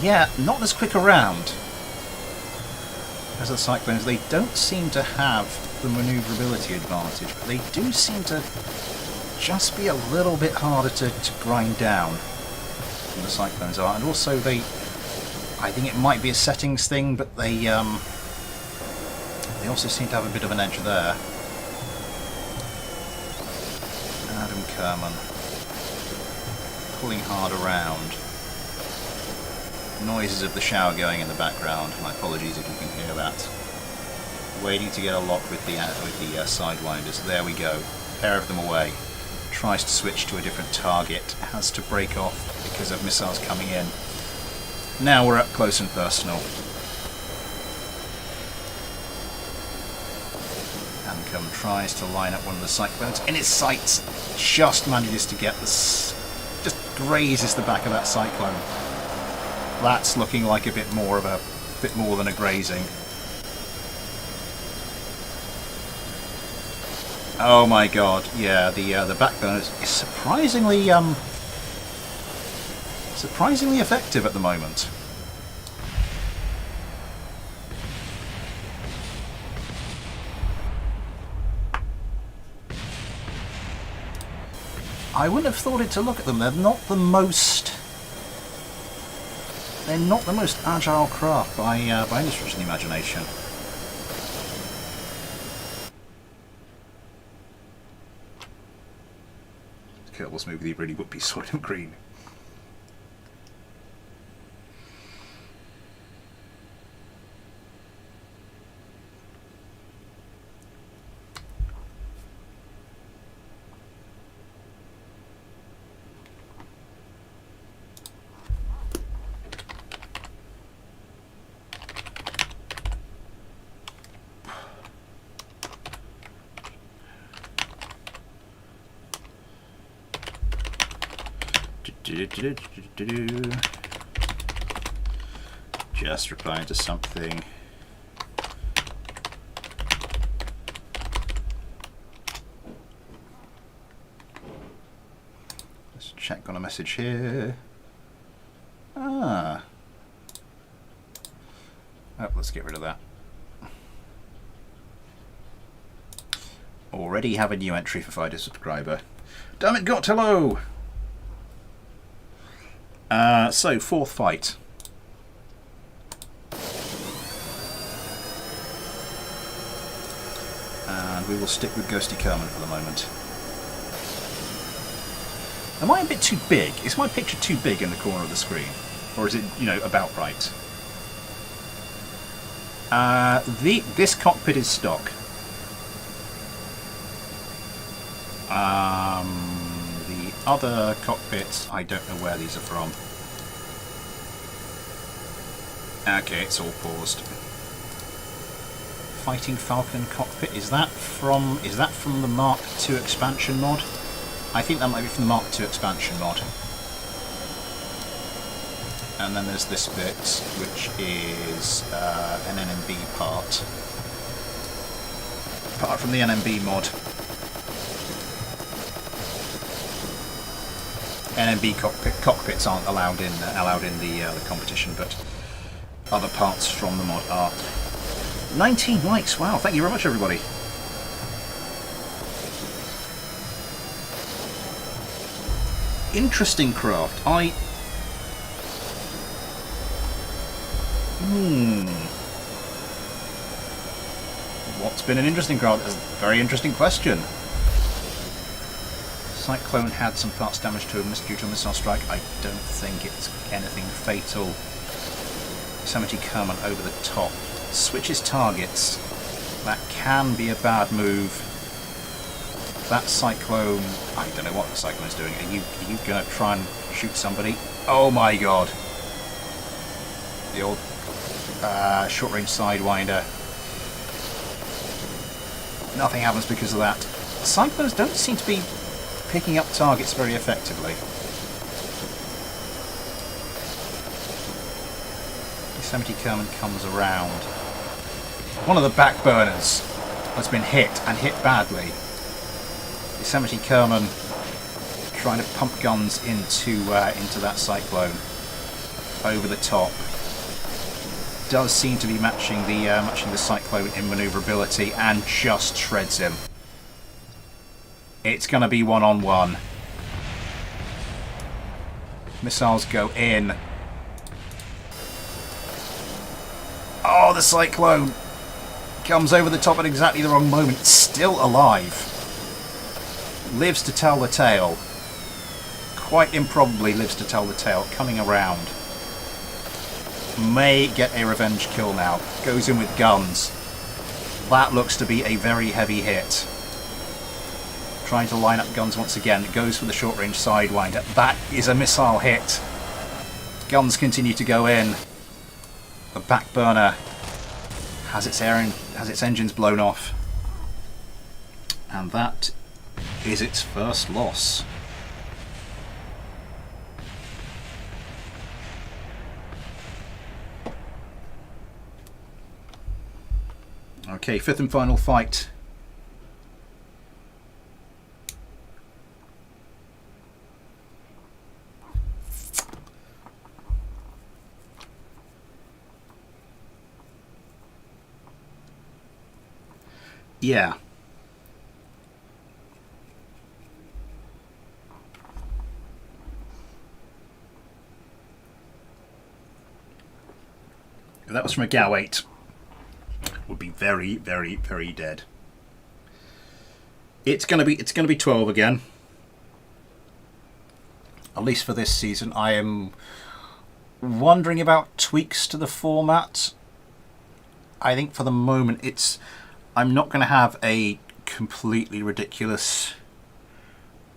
Yeah, not as quick around as the Cyclones. They don't seem to have the manoeuvrability advantage, but they do seem to just be a little bit harder to grind down than the Cyclones are. And also I think it might be a settings thing, but they also seem to have a bit of an edge there. Adam Kerman pulling hard around. Noises of the shower going in the background. My apologies if you can hear that. Waiting to get a lock with the sidewinders. There we go. Pair of them away. Tries to switch to a different target. Has to break off because of missiles coming in. Now we're up close and personal. Ancom tries to line up one of the Cyclones in its sights. Just manages to get this. Just grazes the back of that Cyclone. That's looking like a bit more than a grazing. Oh my god! Yeah, the backbone is surprisingly effective at the moment. I wouldn't have thought it to look at them. They're not the most agile craft by any stretch of the imagination. Kerbal Smoothie really would be Soylent Green. Just replying to something. Let's check on a message here. Oh, let's get rid of that. Already have a new entry for Fighter subscriber. Damn it, got hello! So, fourth fight. And we will stick with Ghosty Kerman for the moment. Am I a bit too big? Is my picture too big in the corner of the screen? Or is it, about right? This cockpit is stock. The other cockpits, I don't know where these are from. Okay, it's all paused. Fighting Falcon cockpit, is that from the Mark II expansion mod? I think that might be from the Mark II expansion mod. And then there's this bit, which is an NMB part. apart from the NMB mod. NMB cockpits aren't allowed in the competition, but other parts from the mod are. 19 likes, wow, thank you very much everybody. Interesting craft. What's been an interesting craft? That's a very interesting question. Cyclone had some parts damage to him due to a missile strike. I don't think it's anything fatal. Yosemite Kerman over the top. Switches targets. That can be a bad move. That Cyclone... I don't know what the Cyclone's doing. Are you going to try and shoot somebody? Oh my god. The old short-range Sidewinder. Nothing happens because of that. Cyclones don't seem to be picking up targets very effectively. Yosemite Kerman comes around. One of the back burners has been hit, and hit badly. Yosemite Kerman trying to pump guns into that Cyclone over the top. Does seem to be matching the Cyclone in manoeuvrability, and just shreds him. It's going to be one-on-one. Missiles go in. Oh, the Cyclone comes over the top at exactly the wrong moment. Still alive. Lives to tell the tale. Quite improbably lives to tell the tale. Coming around. May get a revenge kill now. Goes in with guns. That looks to be a very heavy hit. Trying to line up guns once again. Goes for the short-range Sidewinder. That is a missile hit. Guns continue to go in. The back burner has its engines blown off. And that is its first loss. Okay, fifth and final fight. Yeah. If that was from a GAU 8, would be very, very, very dead. It's gonna be 12 again. At least for this season. I am wondering about tweaks to the format. I think for the moment I'm not going to have a completely ridiculous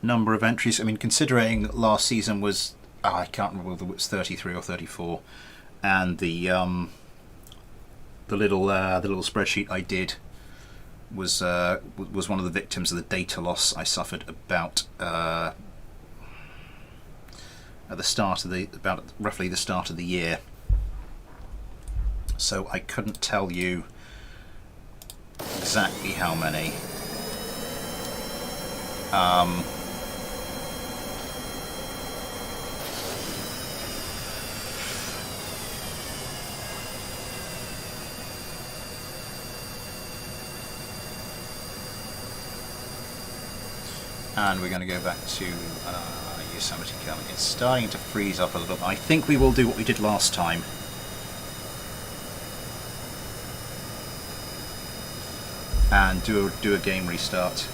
number of entries. I mean, considering last season was, I can't remember whether it was 33 or 34, and the little spreadsheet I did was one of the victims of the data loss I suffered about at the start of roughly the start of the year. So I couldn't tell you exactly how many. And we're going to go back to Yosemite Kerman. It's starting to freeze up a little bit. I think we will do what we did last time. And do a game restart.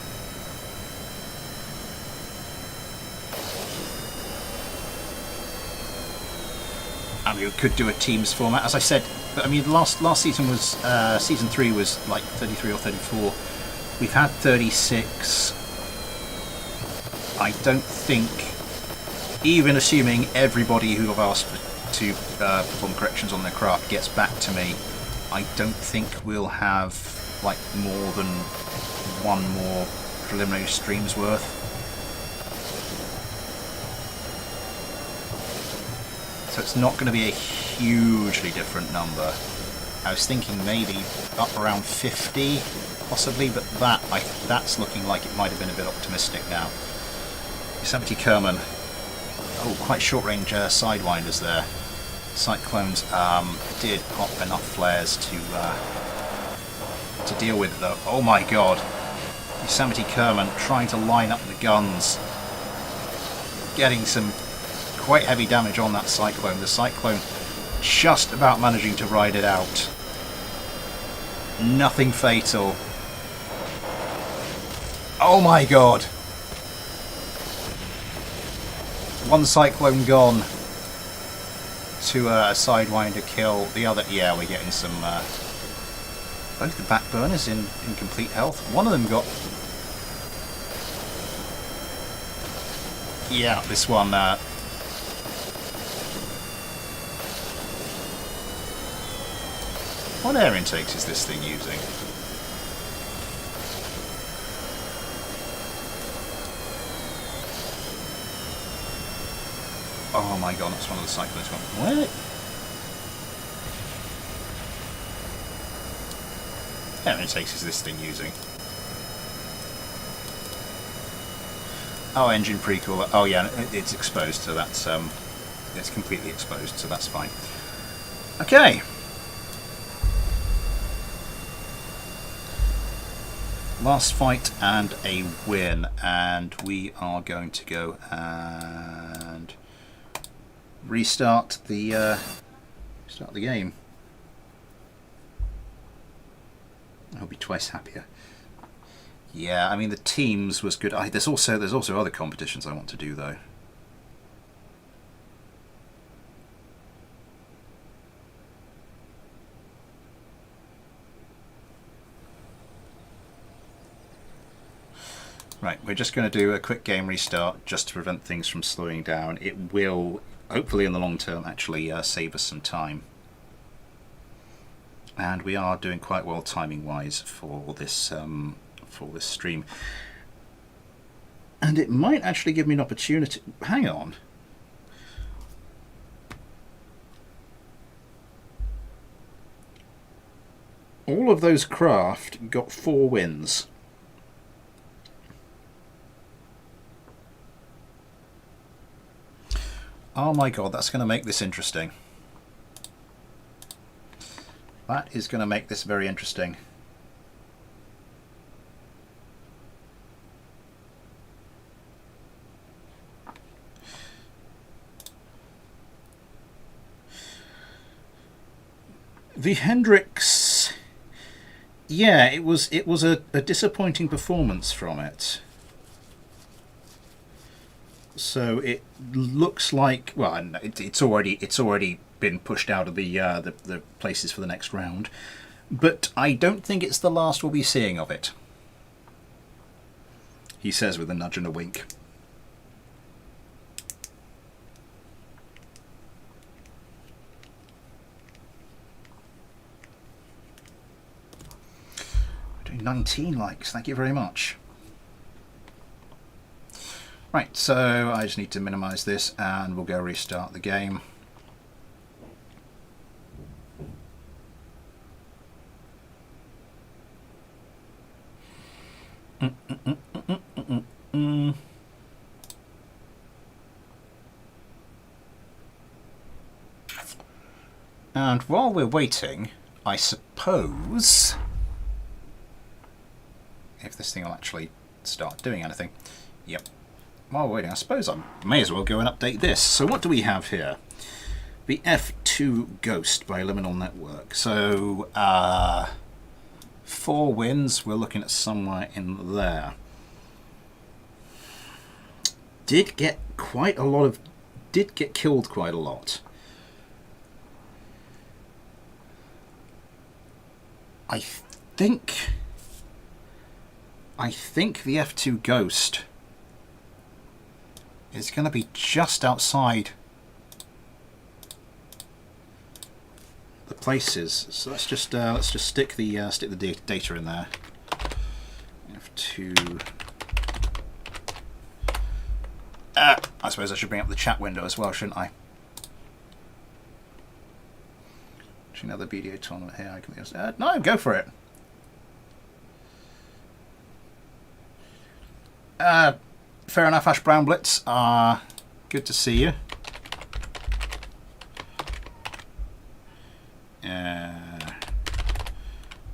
And we could do a teams format, as I said. I mean, last season was season 3 was like 33 or 34. We've had 36. I don't think, even assuming everybody who I've asked to perform corrections on their craft gets back to me, I don't think we'll have like more than one more preliminary streams worth. So it's not going to be a hugely different number. I was thinking maybe up around 50 possibly, but that's looking like it might have been a bit optimistic now. F70 Kerman. Oh, quite short-range sidewinders there. Cyclones did pop enough flares to deal with, though. Oh my god. Yosemite Kerman trying to line up the guns. Getting some quite heavy damage on that Cyclone. The Cyclone just about managing to ride it out. Nothing fatal. Oh my god. One Cyclone gone to a Sidewinder kill. The other, yeah, we're getting some, both the backburners in complete health. One of them got, yeah, this one, what air intakes is this thing using? Oh my god, that's one of the Cyclones gone. Where? Air intakes is this thing using? Oh, engine pre-cooler. Oh yeah, it's exposed, so that's it's completely exposed, so that's fine. Okay. Last fight and a win, and we are going to go and restart the game. I'll be twice happier. Yeah, I mean the teams was good. There's also other competitions I want to do though. Right, we're just going to do a quick game restart just to prevent things from slowing down. It will, hopefully in the long term, actually save us some time. And we are doing quite well timing-wise for this stream. And it might actually give me an opportunity. Hang on. All of those craft got 4 wins. Oh my god, that's going to make this interesting. That is going to make this very interesting. The Hendrix, yeah, it was a disappointing performance from it. So it looks like, well, it's already been pushed out of the places for the next round, but I don't think it's the last we'll be seeing of it. He says with a nudge and a wink. We're doing 19 likes, thank you very much. Right, so I just need to minimize this and we'll go restart the game. And while we're waiting, I suppose, if this thing will actually start doing anything. Yep. While we're waiting, I suppose I may as well go and update this. So what do we have here? The F2 Ghost by Liminal Network. So 4 wins, we're looking at somewhere in there. Did get killed quite a lot. I think the F2 Ghost is going to be just outside the places. So let's just stick the data in there. F2. I suppose I should bring up the chat window as well, shouldn't I? Another BDO tournament here. I can no, go for it. Fair enough, Ash Brown Blitz. Good to see you.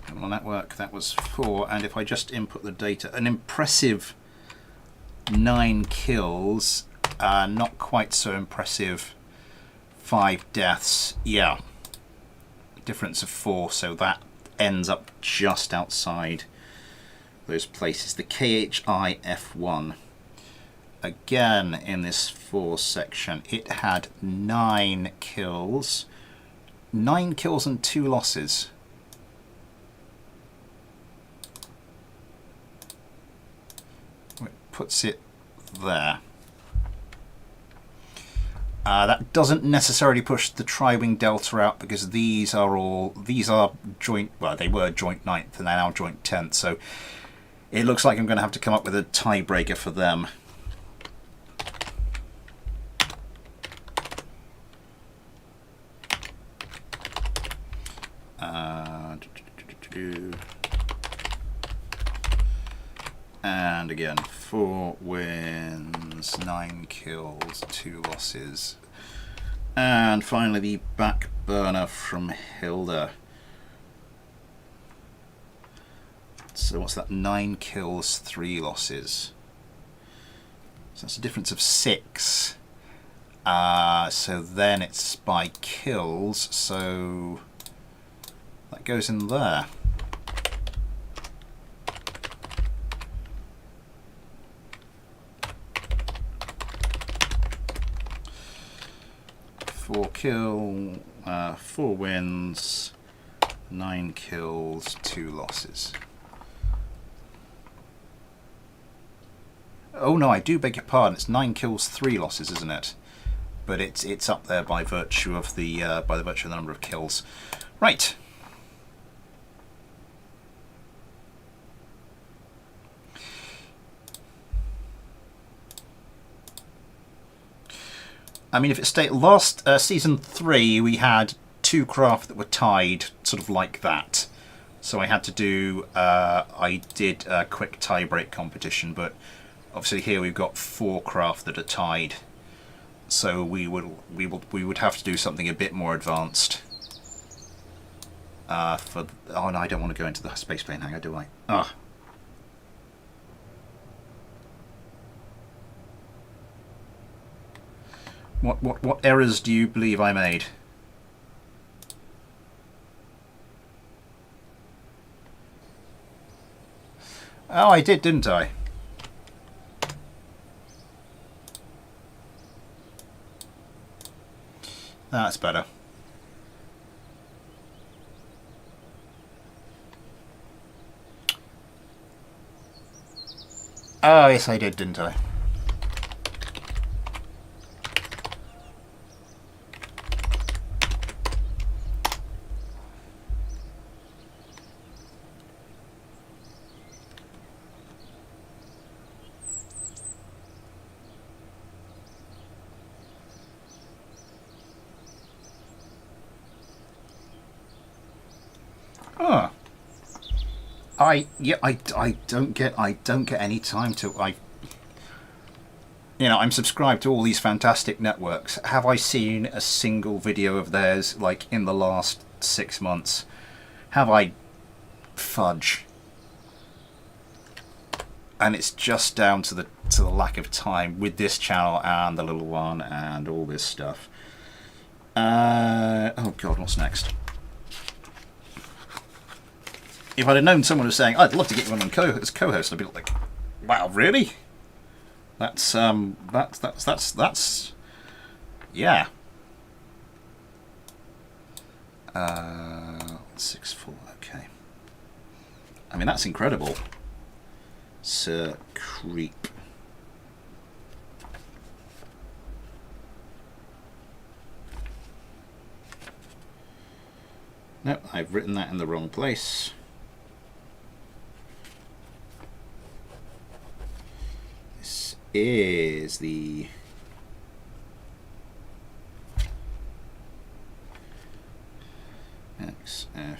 On network, that was 4, and if I just input the data, an impressive 9 kills, not quite so impressive 5 deaths. Yeah, difference of 4, so that ends up just outside those places. The KHI F1, again in this 4 section, it had 9 kills. 9 kills and 2 losses. It puts it there. That doesn't necessarily push the Tri-Wing Delta out, because these are joint, well, they were joint 9th and they're now joint 10th, so it looks like I'm going to have to come up with a tiebreaker for them. And again, 4 wins, 9 kills, 2 losses. And finally the back burner from Hilda. So what's that? 9 kills, 3 losses. So that's a difference of 6. So then it's by kills, so that goes in there. Four wins, 9 kills, 2 losses. Oh no, I do beg your pardon. It's 9 kills, 3 losses, isn't it? But it's up there by virtue of the number of kills. Right. I mean, if it stayed last season 3, we had 2 craft that were tied, sort of like that. So I had to do, I did a quick tie-break competition, but obviously here we've got 4 craft that are tied. So we would have to do something a bit more advanced. Oh no, I don't want to go into the space plane hangar, do I? Ah. What errors do you believe I made? Oh, I did, didn't I? That's better. Oh, yes, I did, didn't I? Oh. I don't get any time to I'm subscribed to all these fantastic networks. Have I seen a single video of theirs like in the last 6 months? Have I? Fudge. And it's just down to the lack of time with this channel and the little one and all this stuff. Oh god, what's next? If I'd have known someone was saying, I'd love to get you on as co-host, I'd be like, wow, really? That's yeah. 6-4, okay. I mean, that's incredible. Sir Creep. Nope, I've written that in the wrong place. This is the XF.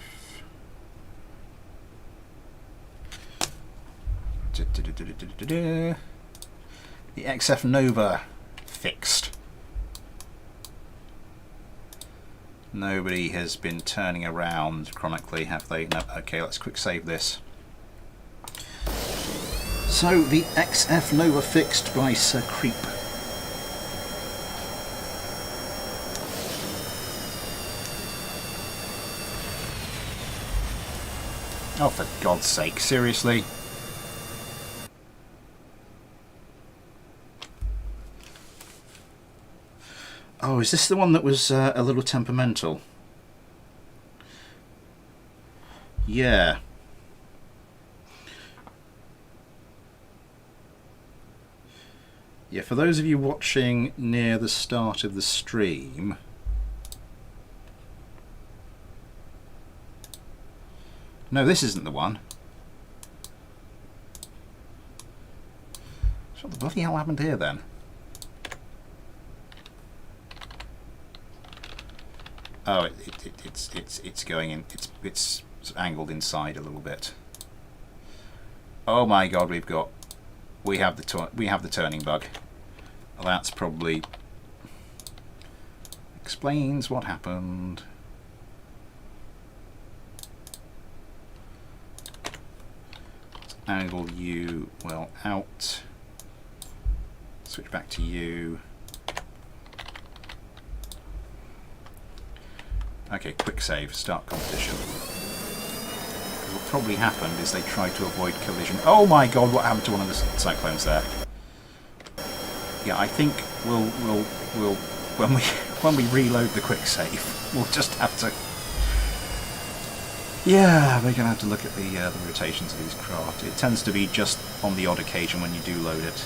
The XF Nova fixed. Nobody has been turning around chronically, have they? No. Okay, let's quick save this. So the XF Nova fixed by Sir Creep. Oh, for God's sake, seriously? Oh, is this the one that was a little temperamental? Yeah. Yeah, for those of you watching near the start of the stream, no, this isn't the one. So what the bloody hell happened here then? Oh, it's going in. It's angled inside a little bit. Oh my God, we have the turning bug. Well, that's probably explains what happened. Let's angle you well out. Switch back to you. Okay, quick save, start competition. What probably happened is they tried to avoid collision. Oh my God, what happened to one of the cyclones there? Yeah, I think we'll when we reload the quick save, we'll just have to. Yeah, we're gonna have to look at the rotations of these craft. It tends to be just on the odd occasion when you do load it.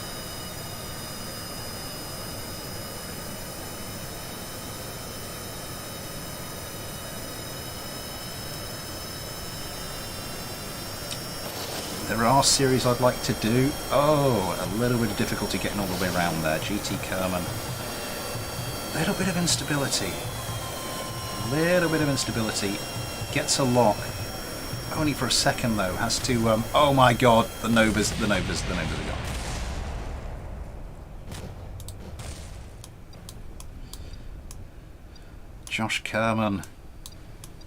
There are series I'd like to do. Oh, a little bit of difficulty getting all the way around there. GT Kerman. A little bit of instability. A little bit of instability. Gets a lock. Only for a second though. Has to. Oh my God! The Novas are gone. Josh Kerman.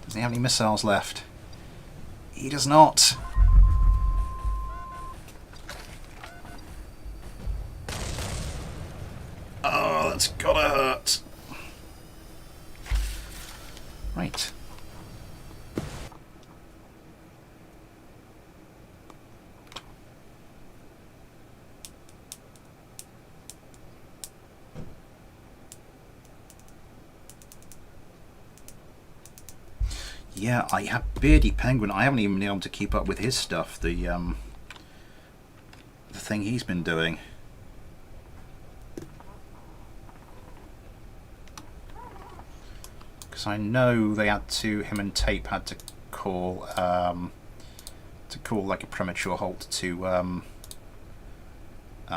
Does he have any missiles left? He does not. Oh, that's gotta hurt. Right. Yeah, I have Beardy Penguin. I haven't even been able to keep up with his stuff. The thing he's been doing. I know they had to, him and Tape had to call like a premature halt to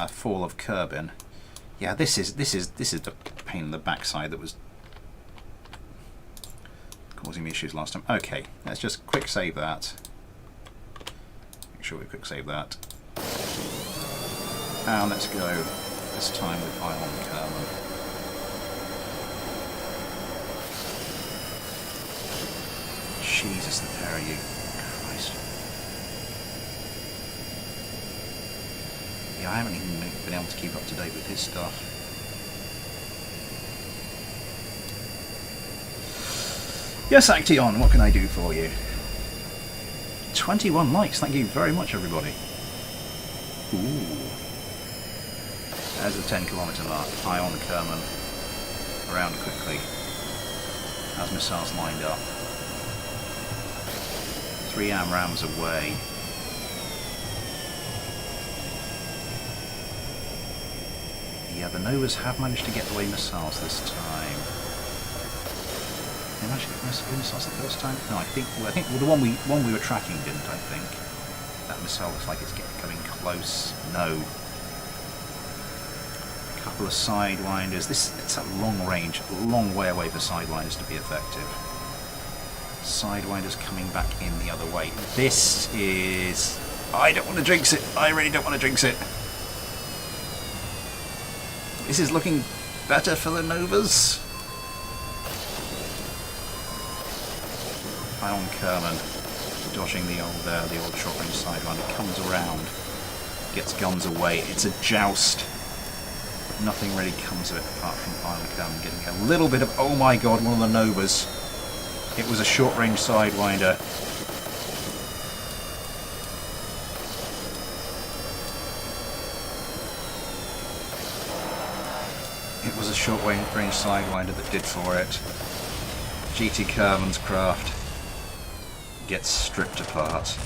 Fall of Kerbin. Yeah, this is the pain in the backside that was causing me issues last time. Okay, let's just quick save that. Make sure we quick save that. And let's go this time with Ion Kerman. Jesus, the pair of you. Christ. Yeah, I haven't even been able to keep up to date with his stuff. Yes, Action, what can I do for you? 21 likes, thank you very much, everybody. Ooh. There's the 10-kilometre mark. Ion Kerman. Around quickly. As missiles lined up. 3 AMRAAMs away. Yeah, the Novas have managed to get away missiles this time. They managed to get missiles the first time? No, I think the one we were tracking didn't. I think that missile looks like it's coming close. No. A couple of sidewinders. It's a long range, a long way away for sidewinders to be effective. Sidewinders coming back in the other way. This is... I don't want to jinx it. I really don't want to jinx it. This is looking better for the Novas. Ion Kerman dodging the old short-range sidewinder, comes around, gets guns away. It's a joust. Nothing really comes of it apart from Ion Kerman getting a little bit of, oh my god, one of the Novas. It was a short-range sidewinder. It was a short-range sidewinder that did for it. GT Kerman's craft gets stripped apart.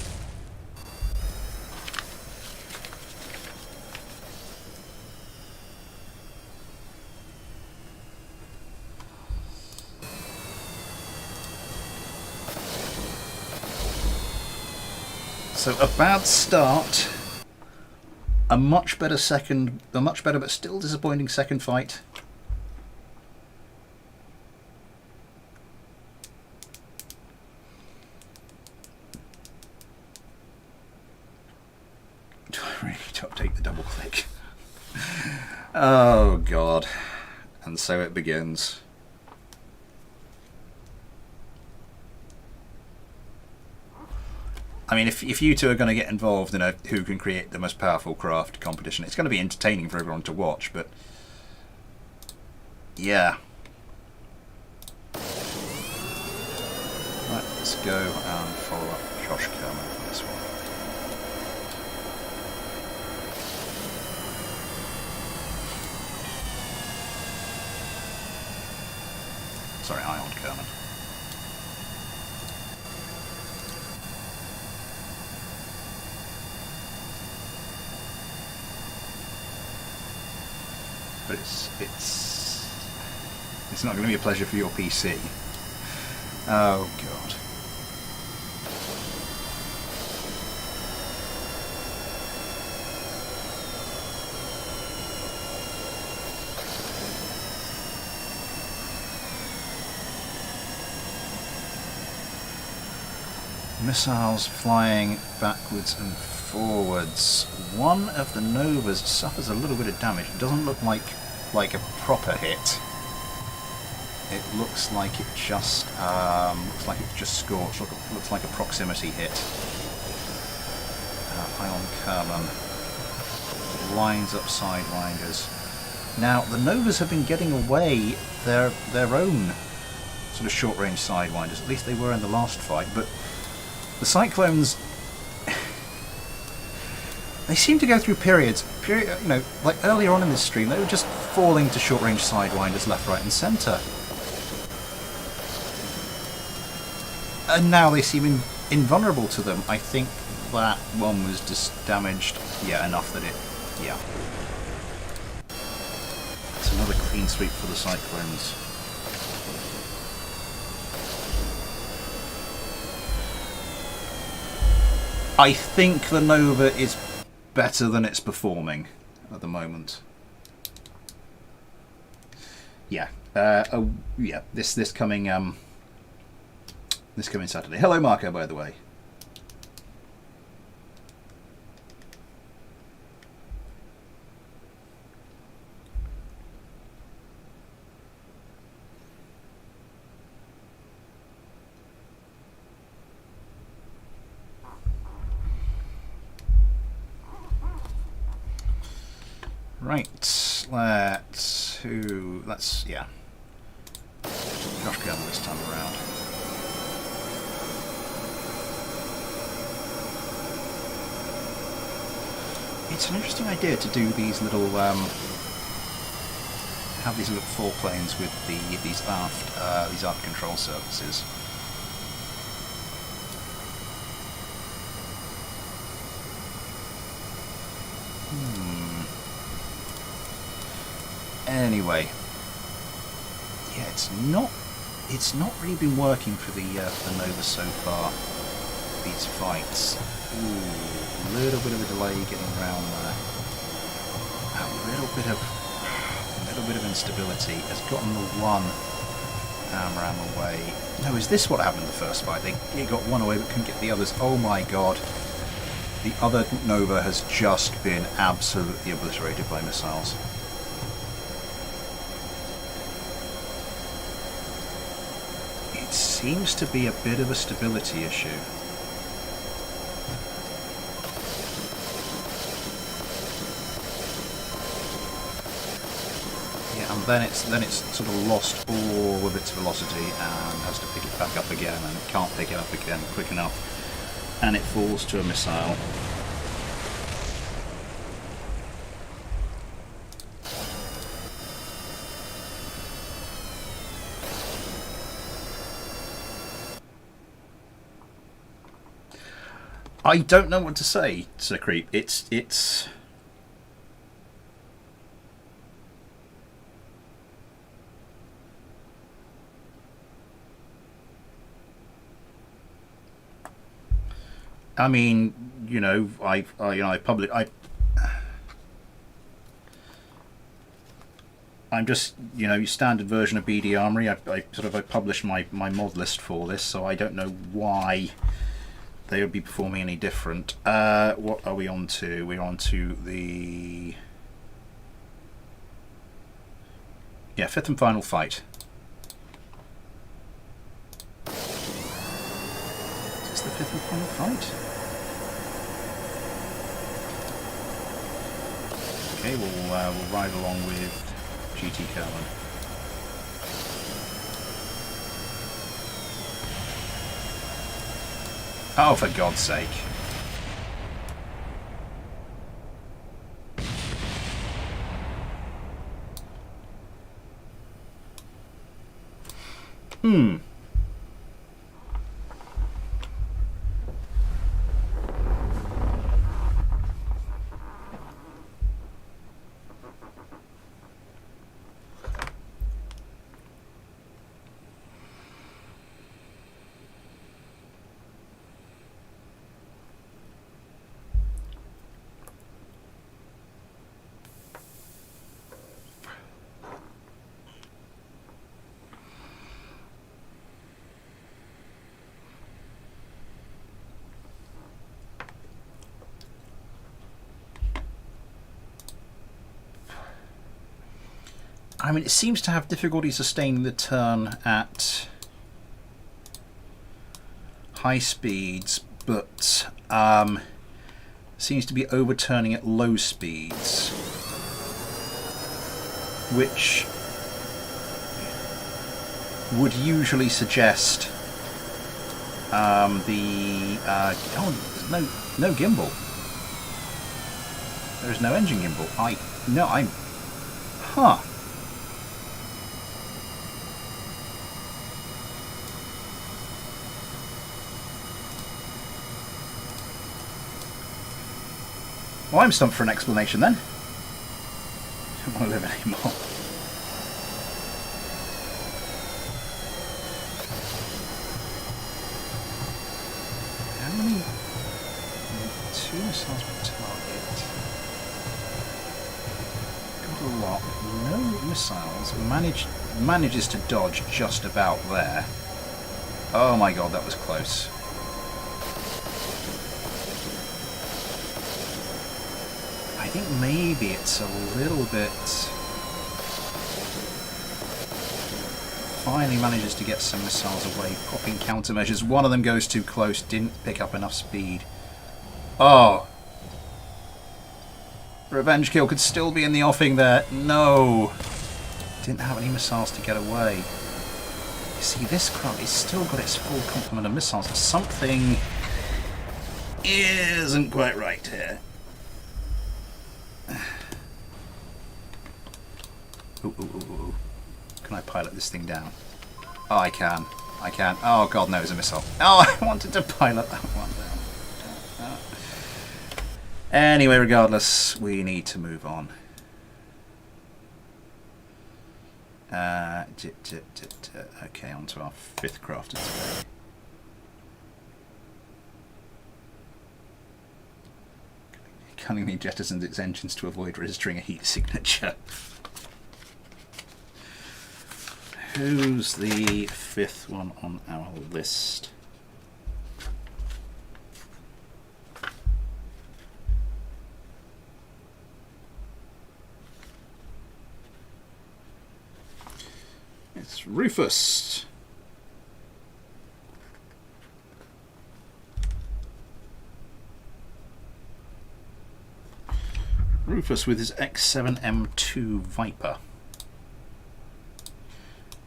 So a bad start, a much better but still disappointing second fight. Do I really need to update the double click? Oh god. And so it begins. I mean, if you two are going to get involved in a who can create the most powerful craft competition, it's going to be entertaining for everyone to watch, but yeah. Right, let's go and follow up Josh Kerman for this one. Sorry, Ion Kerman. But it's not going to be a pleasure for your PC. Oh god. Missiles flying backwards and forwards. One of the Novas suffers a little bit of damage. It doesn't look like a proper hit. It looks like it just scorched. Looks like a proximity hit. Ion Kerman lines up sidewinders. Now the Novas have been getting away their own sort of short-range sidewinders. At least they were in the last fight, but the Cyclones, they seem to go through periods, you know, like earlier on in this stream, they were just falling to short-range sidewinders left, right and centre. And now they seem invulnerable to them. I think that one was just damaged, yeah, enough that it, yeah. It's another clean sweep for the Cyclones. I think the Nova is better than it's performing at the moment. Yeah. Yeah. This coming Saturday. Hello, Marco. By the way. Right, let's, yeah. Josh Kerman this time around. It's an interesting idea to do these little, have these little foreplanes with these aft control surfaces. Anyway, yeah, it's not really been working for the Nova so far. These fights, ooh, a little bit of a delay getting around there. A little bit of instability has gotten the one around the way. No, is this what happened in the first fight? They got one away but couldn't get the others. Oh my god! The other Nova has just been absolutely obliterated by missiles. It seems to be a bit of a stability issue. Yeah, and then it's sort of lost all of its velocity and has to pick it back up again, and it can't pick it up again quick enough, and it falls to a missile. I don't know what to say, Sir Creep. It's. I mean, you know, I'm just, you know, standard version of BD Armory. I published my mod list for this, so I don't know why they would be performing any different. What are we on to? We're on to the fifth and final fight. Is this the fifth and final fight? Okay, we'll ride along with GT Kerbal. Oh, for God's sake. I mean, it seems to have difficulty sustaining the turn at high speeds, but seems to be overturning at low speeds, which would usually suggest there's no gimbal. There is no engine gimbal. Huh. Well, I'm stumped for an explanation then. I don't want to live anymore. How many? 2 missiles per target. Got a lot. No missiles. Manages to dodge just about there. Oh my God, that was close. I think maybe it's a little bit... Finally manages to get some missiles away, popping countermeasures. One of them goes too close, didn't pick up enough speed. Oh! Revenge kill could still be in the offing there. No! Didn't have any missiles to get away. You see, this craft has still got its full complement of missiles. Something isn't quite right here. Ooh. Can I pilot this thing down? Oh, I can. Oh, God, no, it's a missile. Oh, I wanted to pilot that one down. Anyway, regardless, we need to move on. Okay, on to our 5th crafter today. Cunningly jettisons its engines to avoid registering a heat signature. Who's the 5th one on our list? It's Rufus. Rufus with his X7M2 Viper,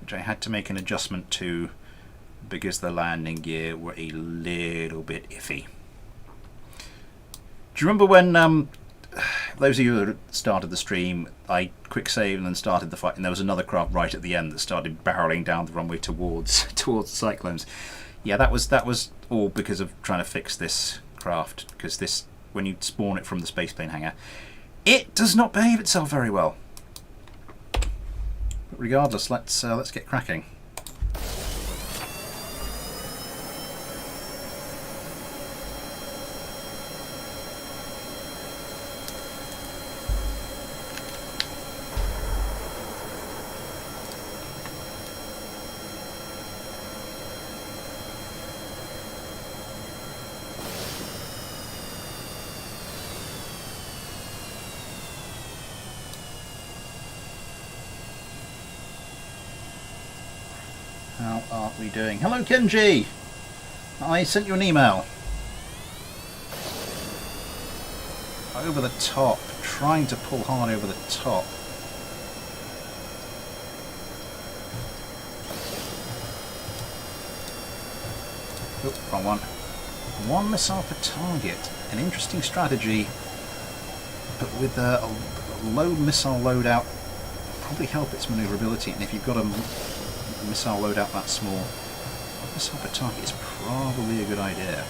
which I had to make an adjustment to because the landing gear were a little bit iffy. Do you remember when those of you that started the stream, I quick saved and then started the fight, and there was another craft right at the end that started barreling down the runway towards the cyclones? Yeah, that was all because of trying to fix this craft, because this, when you spawn it from the spaceplane hangar, it does not behave itself very well. But regardless, let's get cracking. How are we doing? Hello, Kenji! I sent you an email. Over the top. Trying to pull hard over the top. Oops, wrong one. One missile per target. An interesting strategy, but with a low missile loadout will probably help its manoeuvrability, and if you've got a missile loadout that small, a missile per target is probably a good idea.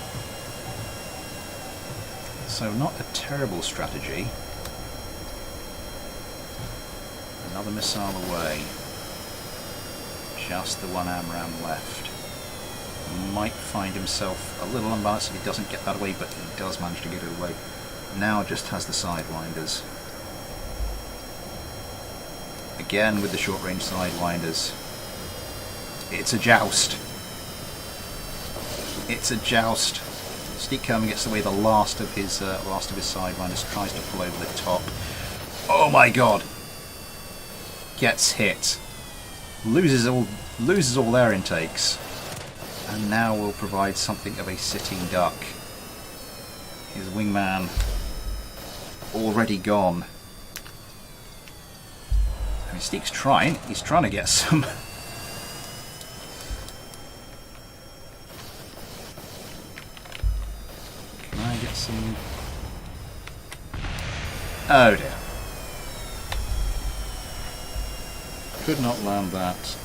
So not a terrible strategy. Another missile away. Just the one AMRAAM left. Might find himself a little unbalanced if he doesn't get that away, but he does manage to get it away. Now just has the sidewinders. Again with the short range sidewinders. It's a joust. It's a joust. Steep Kerman gets away the last of his sidewinders, tries to pull over the top. Oh my god! Gets hit. Loses all air intakes. And now will provide something of a sitting duck. His wingman already gone. I mean, Steek's trying. He's trying to get some. Can I get some? Oh dear. Could not land that.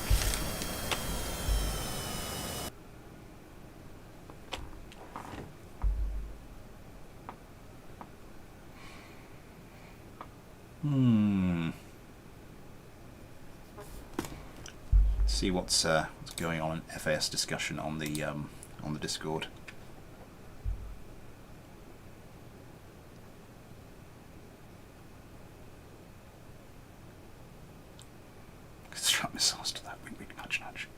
See what's going on in FAS discussion on the Discord. Strap missiles to that. Wink, wink, nudge, nudge.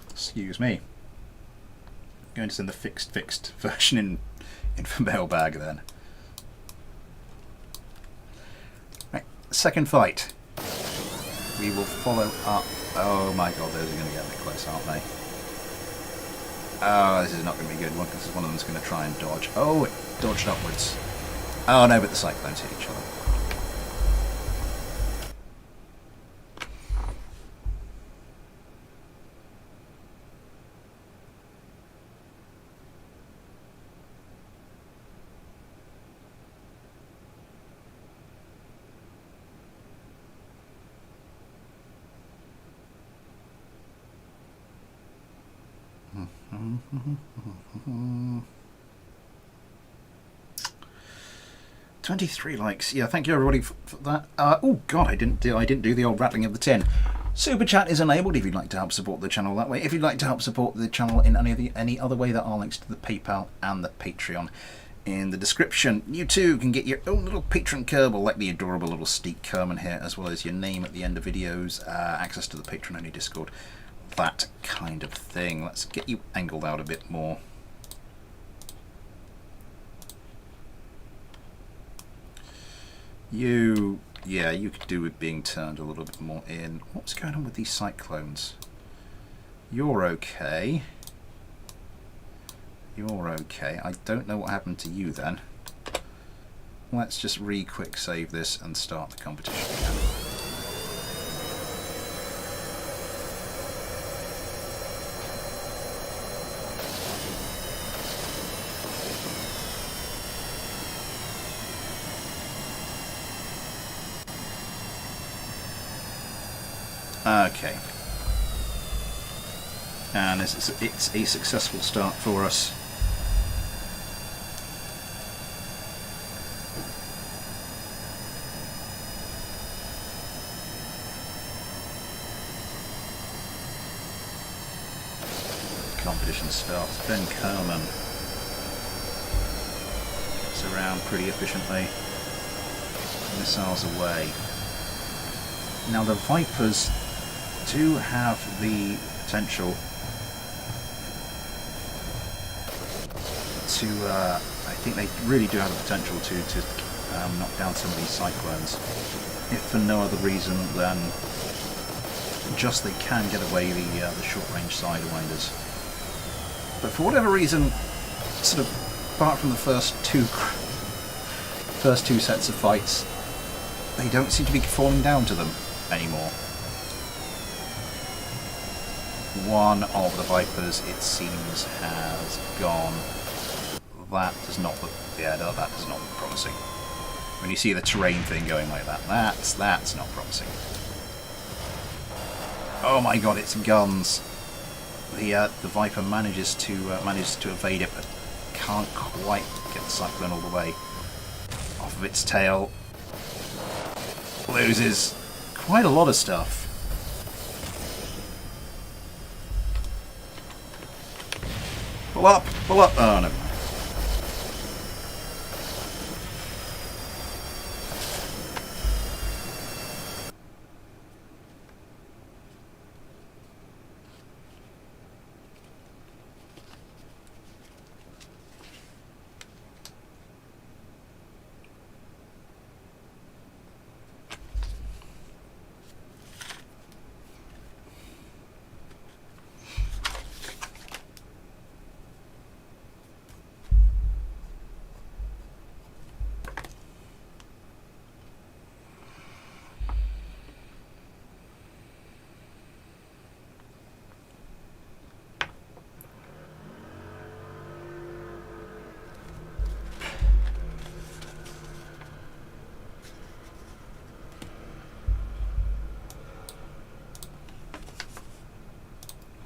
Excuse me. I'm going to send the fixed version in for mailbag then. Right, second fight. We will follow up. Oh my god, those are going to get a bit close, aren't they? Oh, this is not going to be good, because one of them's going to try and dodge. Oh, it dodged upwards. Oh no, but the cyclones hit each other. Mm-hmm. 23 likes. Yeah, thank you everybody for that. Oh god, I didn't do the old rattling of the tin. Super chat is enabled if you'd like to help support the channel that way. If you'd like to help support the channel in any other way, there are links to the PayPal and the Patreon in the description. You too can get your own little patron Kerbal, like the adorable little Steek Kerman here, as well as your name at the end of videos, access to the patron only Discord, that kind of thing. Let's get you angled out a bit more. You could do with being turned a little bit more in. What's going on with these cyclones? You're okay. You're okay. I don't know what happened to you then. Let's just quick save this and start the competition again. Okay. And it's a successful start for us. Competition starts. Ben Kerman gets around pretty efficiently. Missiles away. Now the Vipers do have the potential to, I think they really do have the potential to knock down some of these cyclones, if for no other reason than just they can get away the short-range sidewinders. But for whatever reason, sort of apart from the first two sets of fights, they don't seem to be falling down to them anymore. One of the Vipers, it seems, has gone. That does not look, yeah, no, that does not look promising. When you see the terrain thing going like that, that's not promising. Oh my god, it's guns. The Viper manages to evade it, but can't quite get the Cyclone all the way off of its tail. Loses quite a lot of stuff. Pull up! Pull up! Oh, no.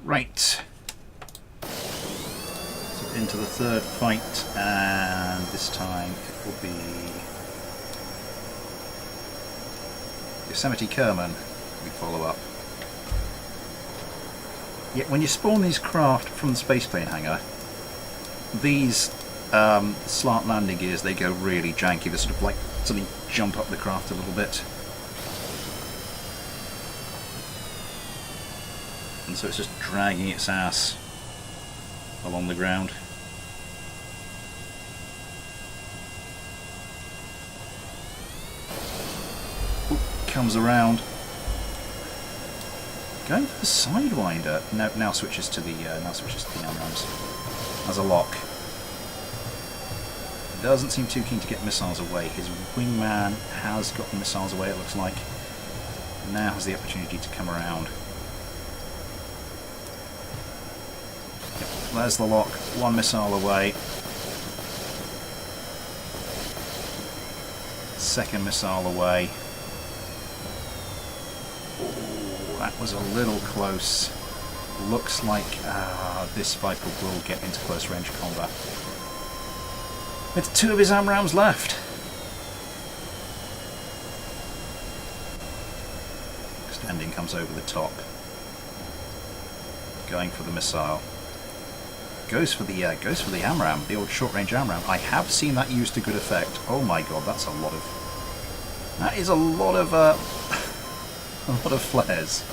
Right, so into the third fight, and this time it will be Yosemite Kerman we follow up. Yet when you spawn these craft from the spaceplane hangar, these slant landing gears, they go really janky. They sort of like suddenly jump up the craft a little bit. And so it's just dragging its ass along the ground. Ooh, comes around. Going for the Sidewinder. Now switches to the arms as a lock. Doesn't seem too keen to get missiles away. His wingman has got the missiles away, it looks like. Now has the opportunity to come around. There's the lock, one missile away. Second missile away. Ooh, that was a little close. Looks like this Viper will get into close range combat. With two of his AMRAAMs left. Extending comes over the top. Going for the missile. Goes for the AMRAAM, the old short-range AMRAAM. I have seen that used to good effect. Oh my god, that is a lot of a lot of flares.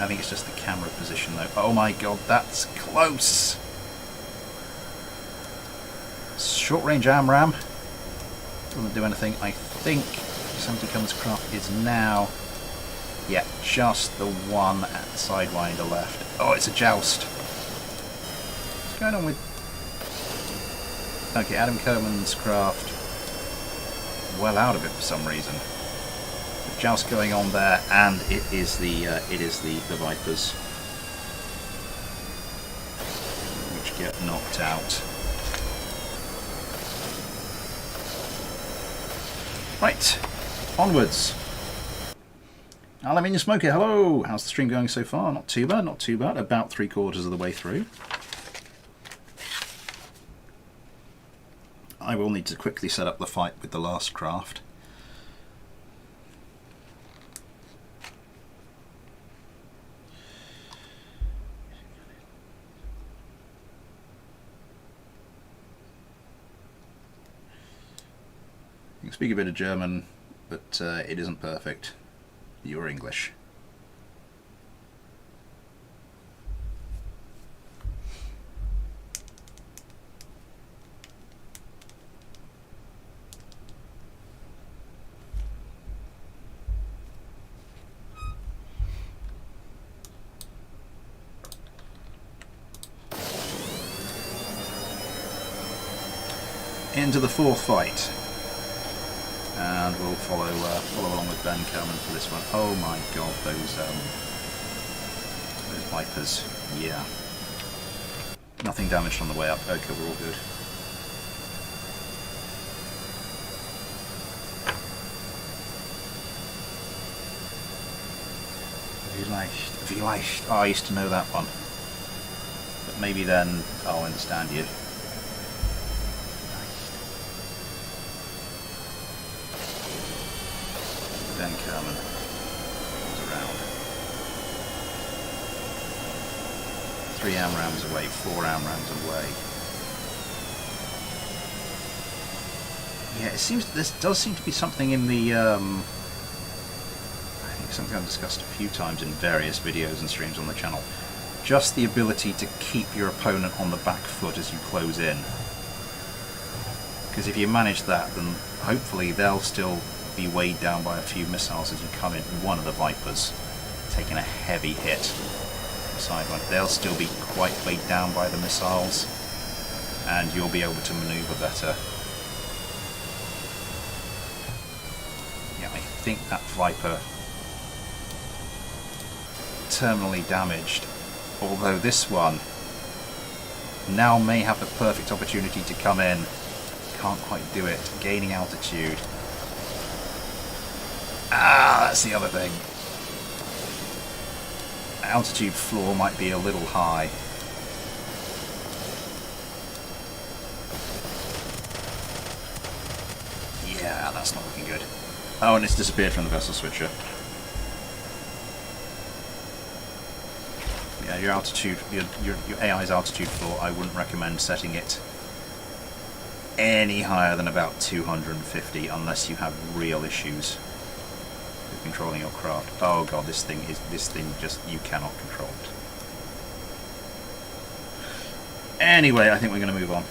I think it's just the camera position though. Oh my god, that's close. Short-range AMRAAM doesn't do anything. I think 70 Cummins craft is now. Yeah, just the one at the sidewinder left. Oh, it's a joust. What's going on with... Okay, Adam Kerman's craft well out of it for some reason. The joust going on there, and it is the Vipers which get knocked out. Right, onwards. Aluminium Smoker, hello! How's the stream going so far? Not too bad, not too bad. About 3/4 of the way through. I will need to quickly set up the fight with the last craft. You can speak a bit of German, but it isn't perfect. You're English. Into the fourth fight. And we'll follow along with Ben Kerman for this one. Oh my god, those Vipers. Yeah. Nothing damaged on the way up. Okay, we're all good. Vielleicht. Oh, I used to know that one. But maybe then I'll understand you. Ben Kerman is around. 3 AMRAAMs away, 4 AMRAAMs away. Yeah, it seems there does seem to be something in the I think something I've discussed a few times in various videos and streams on the channel. Just the ability to keep your opponent on the back foot as you close in. Because if you manage that, then hopefully they'll still be weighed down by a few missiles as you come in. One of the Vipers taking a heavy hit side one. They'll still be quite weighed down by the missiles, and you'll be able to maneuver better. Yeah, I think that Viper terminally damaged, although this one now may have the perfect opportunity to come in. Can't quite do it. Gaining altitude. Ah, that's the other thing. Altitude floor might be a little high. Yeah, that's not looking good. Oh, and it's disappeared from the vessel switcher. Yeah, your altitude, your AI's altitude floor, I wouldn't recommend setting it any higher than about 250 unless you have real issues controlling your craft. Oh god, this thing just, you cannot control it. Anyway, I think we're going to move on.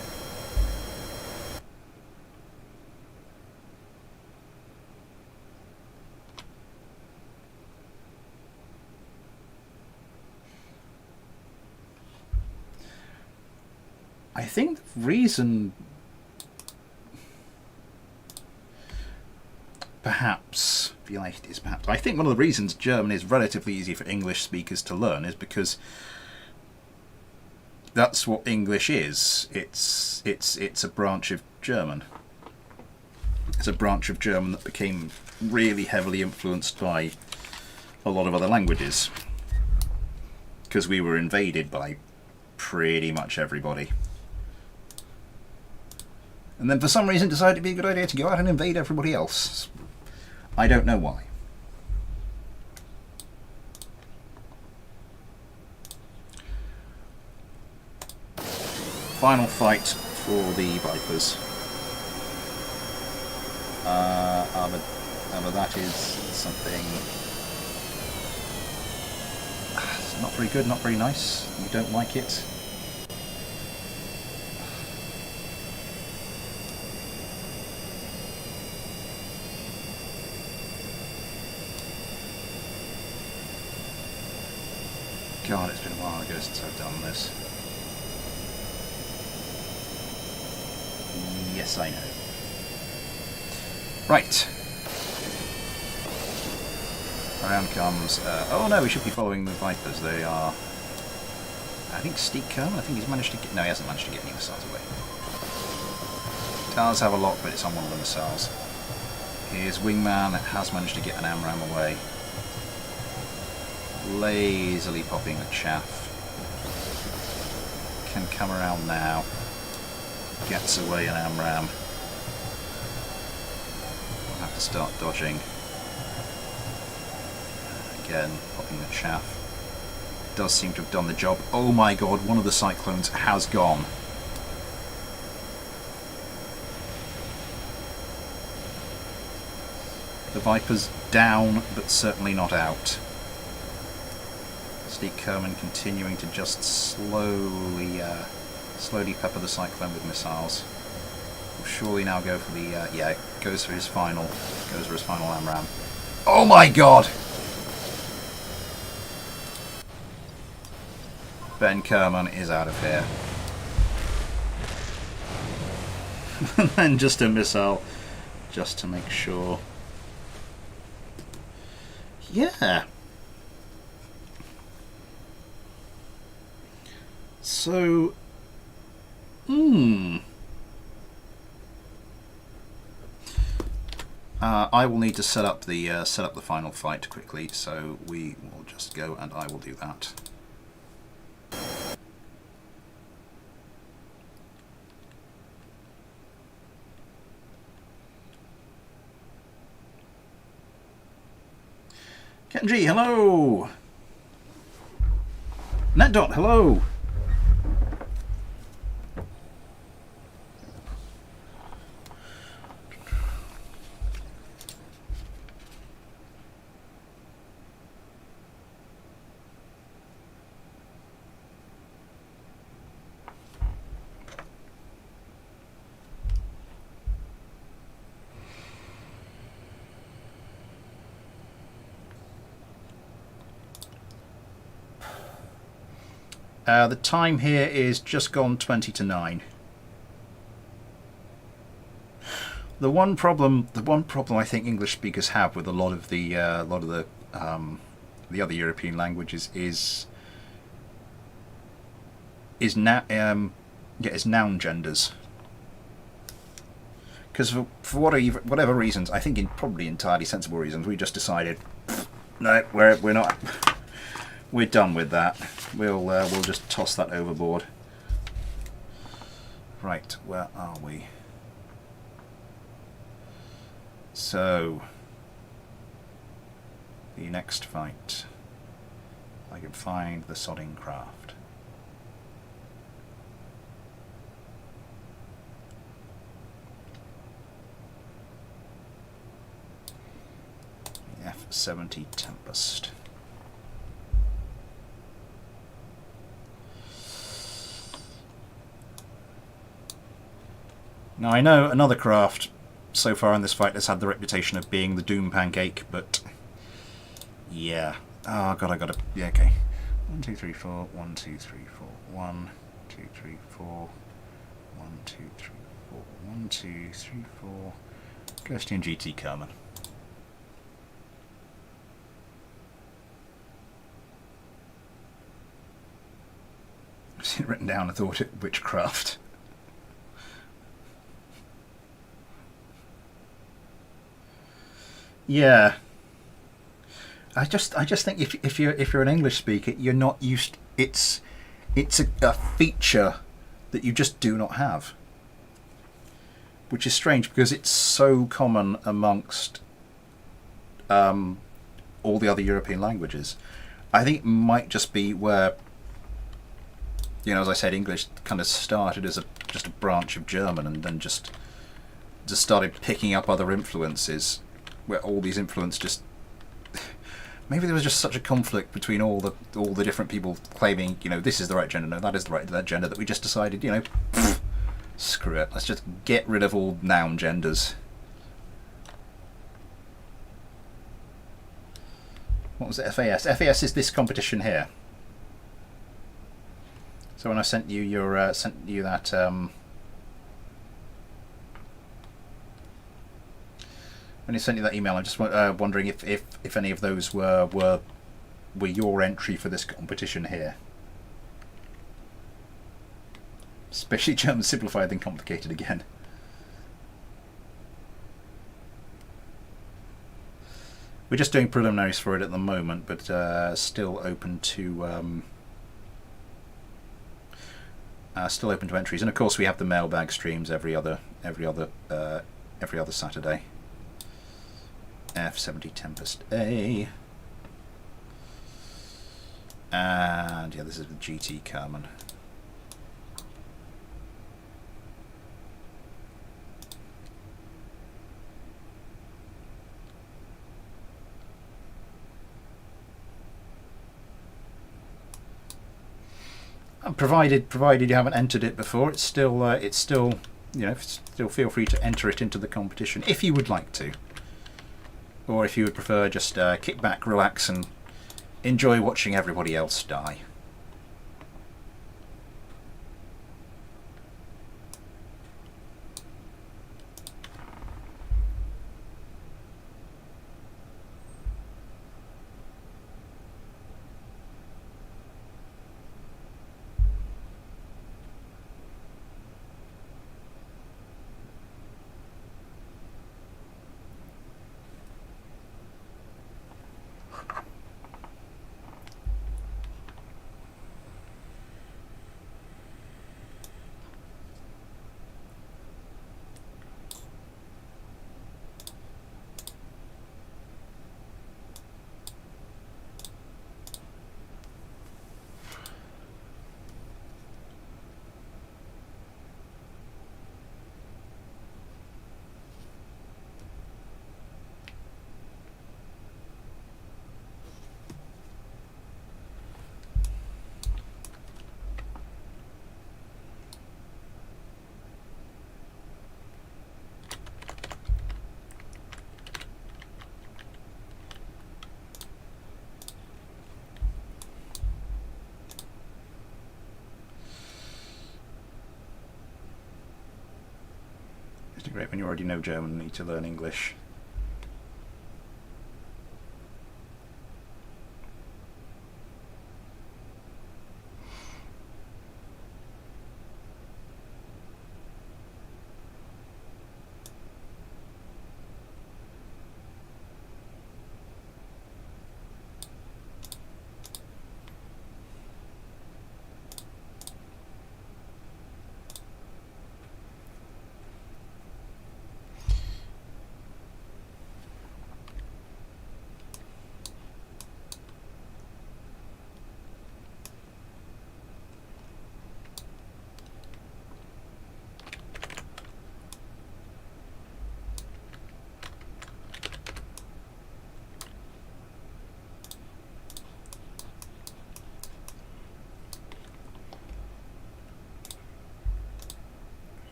I think the reason perhaps, I think one of the reasons German is relatively easy for English speakers to learn is because that's what English is. It's a branch of German. It's a branch of German that became really heavily influenced by a lot of other languages, because we were invaded by pretty much everybody. And then for some reason decided it'd be a good idea to go out and invade everybody else. I don't know why. Final fight for the Vipers. But that is something not very good, not very nice. You don't like it. God, it's been a while ago since I've done this. Yes, I know. Right. Around comes... oh no, we should be following the Vipers. They are... I think Steve Kerman, I think he's managed to get... No, he hasn't managed to get any missiles away. Does have a lot, but it's on one of the missiles. His wingman has managed to get an AMRAAM away. Lazily popping the chaff. Can come around now. Gets away an AMRAAM. We'll have to start dodging. Again, popping the chaff. Does seem to have done the job. Oh my god, one of the cyclones has gone. The Viper's down, but certainly not out. Steve Kerman continuing to just slowly pepper the cyclone with missiles. Will surely now go for the yeah, goes for his final AMRAAM. Oh my god! Ben Kerman is out of here. And then just a missile, just to make sure. Yeah. So, I will need to set up the final fight quickly. So we will just go, and I will do that. Kenji, hello! NetDot, hello! The time here is just gone 20 to 9. The one problem I think English speakers have with a lot of the other European languages is noun genders. Because for whatever reasons, I think probably entirely sensible reasons, we just decided, no, we're not. We're done with that. We'll just toss that overboard. Right, where are we? So, the next fight. I can find the sodding craft. The F70 Tempest. Now I know another craft so far in this fight has had the reputation of being the Doom Pancake, but yeah. Oh god, I gotta, yeah, okay. 1, 2, 3, 4, 1, 2, 3, 4, 1, 2, 3, 4, 1, 2, 3, 4, 1, 2, 3, 4. Kirsty and GT Kerman. I've seen it written down, I thought it witchcraft. Yeah, I just think if you're an English speaker, you're not used. It's a feature that you just do not have, which is strange because it's so common amongst all the other European languages. I think it might just be where, you know, as I said, English kind of started as just a branch of German, and then just started picking up other influences. Where all these influences just, maybe there was just such a conflict between all the different people claiming, you know, this is the right gender, no, that is the right gender, that we just decided, you know, screw it, let's just get rid of all noun genders. What was it? FAS? FAS is this competition here. So when I sent you your that when I sent you that email, I'm just wondering if any of those were your entry for this competition here. Especially German simplified then complicated again. We're just doing preliminaries for it at the moment, but still open to entries. And of course, we have the mailbag streams every other Saturday. F70 Tempest A, and yeah, this is the GT Kerman. And provided you haven't entered it before, it's still you know, still feel free to enter it into the competition if you would like to, or if you would prefer just kick back, relax, and enjoy watching everybody else die. It's great when you already know German and need to learn English.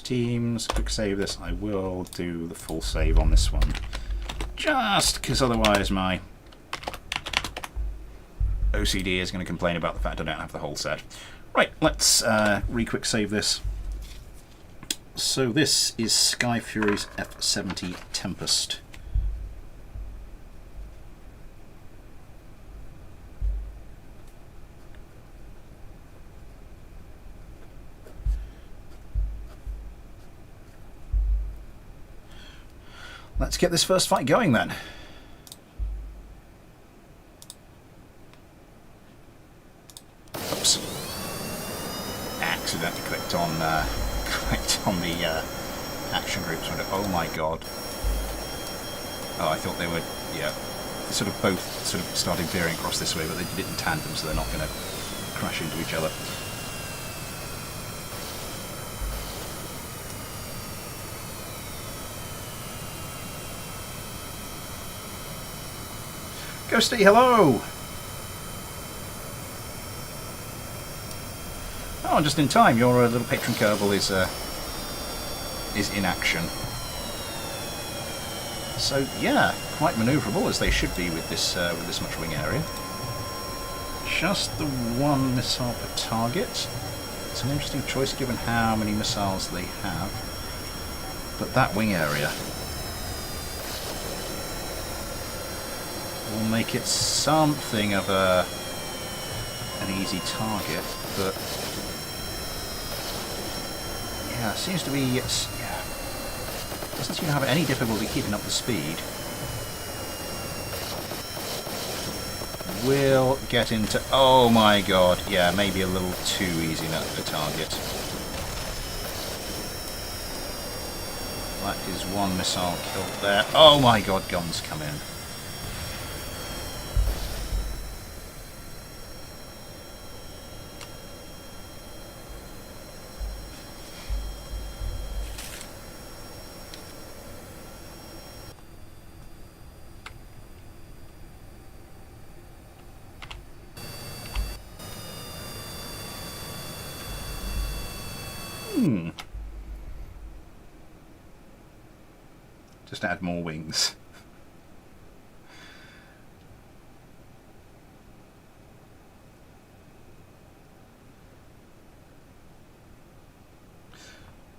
Teams, quick save this. I will do the full save on this one, just because otherwise my OCD is going to complain about the fact I don't have the whole set. Right, let's re-quick save this. So this is Sky Fury's F70 Tempest. Let's get this first fight going then. Oops. Accidentally clicked on the action groups. Oh my god. Oh, I thought they would, yeah. Sort of both sort of started veering across this way, but they did it in tandem, so they're not going to crash into each other. Ghosty, hello! Oh, just in time. Your little patron Kerbal is in action. So yeah, quite manoeuvrable as they should be with this much wing area. Just the one missile per target. It's an interesting choice given how many missiles they have. But that wing area will make it something of an easy target, but yeah, seems to be, yeah, doesn't seem to have any difficulty keeping up the speed. Will get into, oh my god, yeah, maybe a little too easy now to target. That is one missile killed there. Oh my god, guns come in. Just add more wings.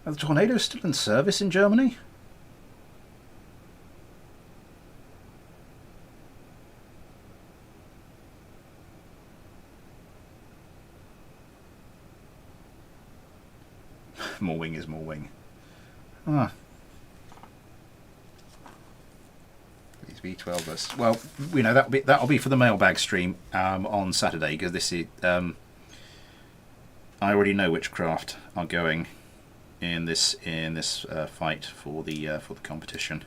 Are the tornadoes still in service in Germany? More wing is more wing. Ah. These V12s. Well, you know, that'll be for the mailbag stream on Saturday, because this is I already know which craft are going in this fight for the competition.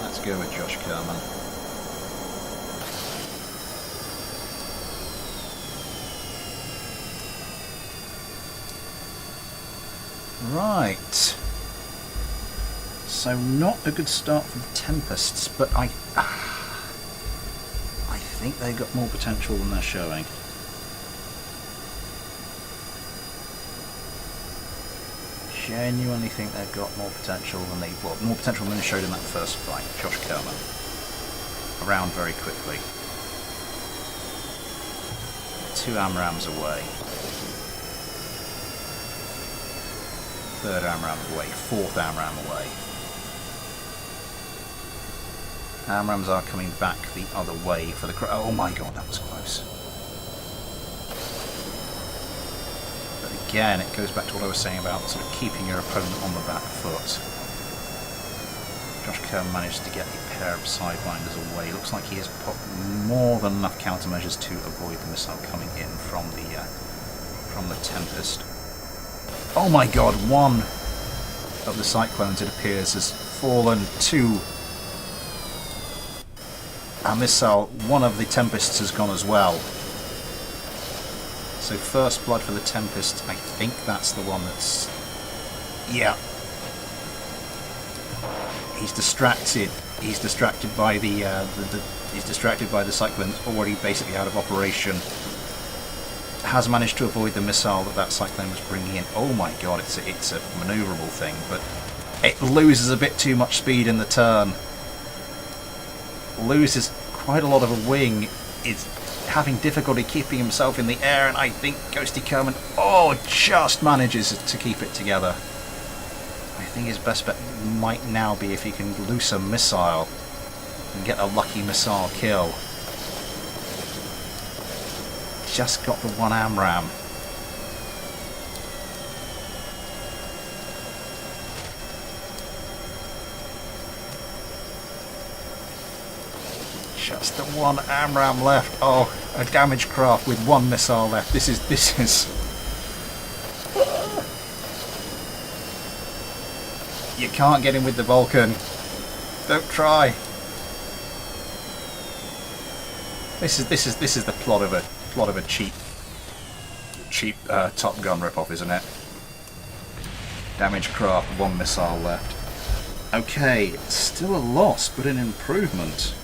Let's go with Josh Kerman. Right. So not a good start for the Tempests, but I think they've got more potential than they're showing. Genuinely think they've got more potential than more potential than they showed in that first fight. Josh Kerman around very quickly. 2 AMRAAMs away. 3rd AMRAAM away. 4th AMRAAM away. AMRAAMs are coming back the other way for the. Oh my god, that was close. Again, it goes back to what I was saying about sort of keeping your opponent on the back foot. Josh Kerr managed to get a pair of sidewinders away. Looks like he has put more than enough countermeasures to avoid the missile coming in from the Tempest. Oh my god, one of the Cyclones, it appears, has fallen to a missile. One of the Tempests has gone as well. So first blood for the Tempest. I think that's the one that's... Yeah. He's distracted. He's distracted by he's distracted by the Cyclone that's already basically out of operation. Has managed to avoid the missile that Cyclone was bringing in. Oh my god, it's a manoeuvrable thing, but it loses a bit too much speed in the turn. Loses quite a lot of a wing. Is having difficulty keeping himself in the air, and I think Ghosty Kerman just manages to keep it together. I think his best bet might now be if he can loose a missile and get a lucky missile kill. Just got the one AMRAAM. Just the one AMRAAM left. Oh, a damaged craft with one missile left. This is. You can't get him with the Vulcan. Don't try. This is the plot of a cheap Top Gun ripoff, isn't it? Damaged craft, 1 missile left. Okay, still a loss, but an improvement.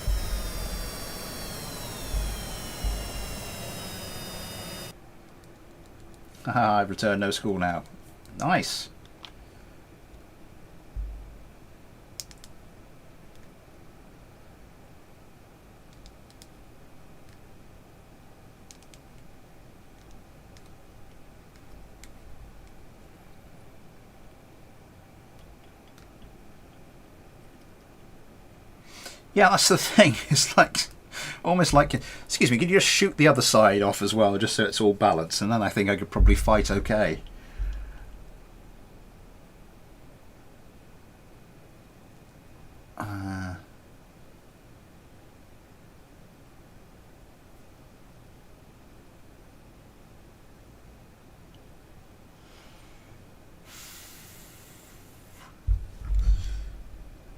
Haha, I've returned, no school now. Nice. Yeah, that's the thing. It's like, almost like, excuse me, could you just shoot the other side off as well, just so it's all balanced, and then I think I could probably fight okay.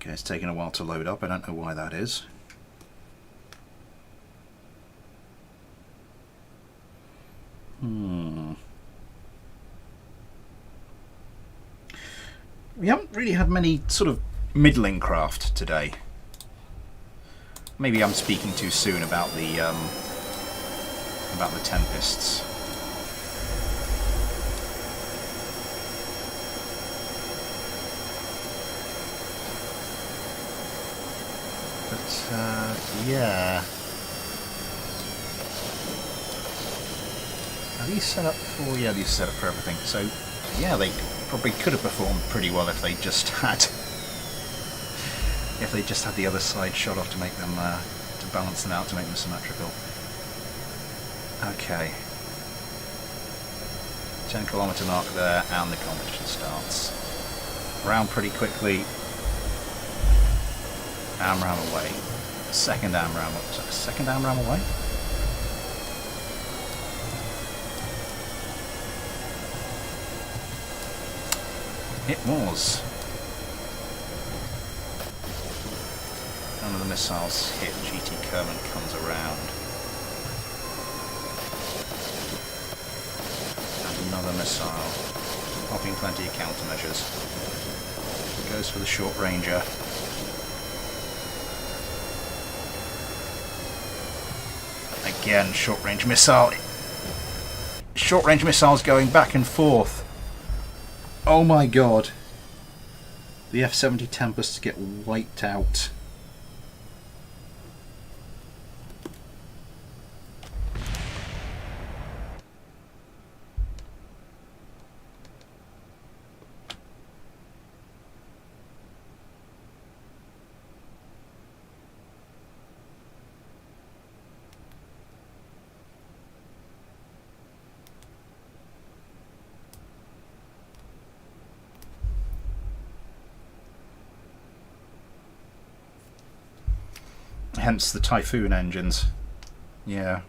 Okay, it's taking a while to load up. I don't know why that is. We haven't really had many sort of middling craft today. Maybe I'm speaking too soon about the Tempests. But yeah. Are these set up for? Yeah, these are set up for everything. So yeah, they probably could have performed pretty well if they just had the other side shot off to make them to balance them out, to make them symmetrical. Okay. 10-kilometer mark there, and the competition starts. Round pretty quickly. AMRAAM away. Second AMRAAM. Was that a second AMRAAM away? It was. None of the missiles hit. GT Kerman comes around. And another missile. Popping plenty of countermeasures. Goes for the short ranger. Again, short range missile. Short range missiles going back and forth. Oh my god. The F70 Tempests get wiped out. Hence the Typhoon engines. Yeah.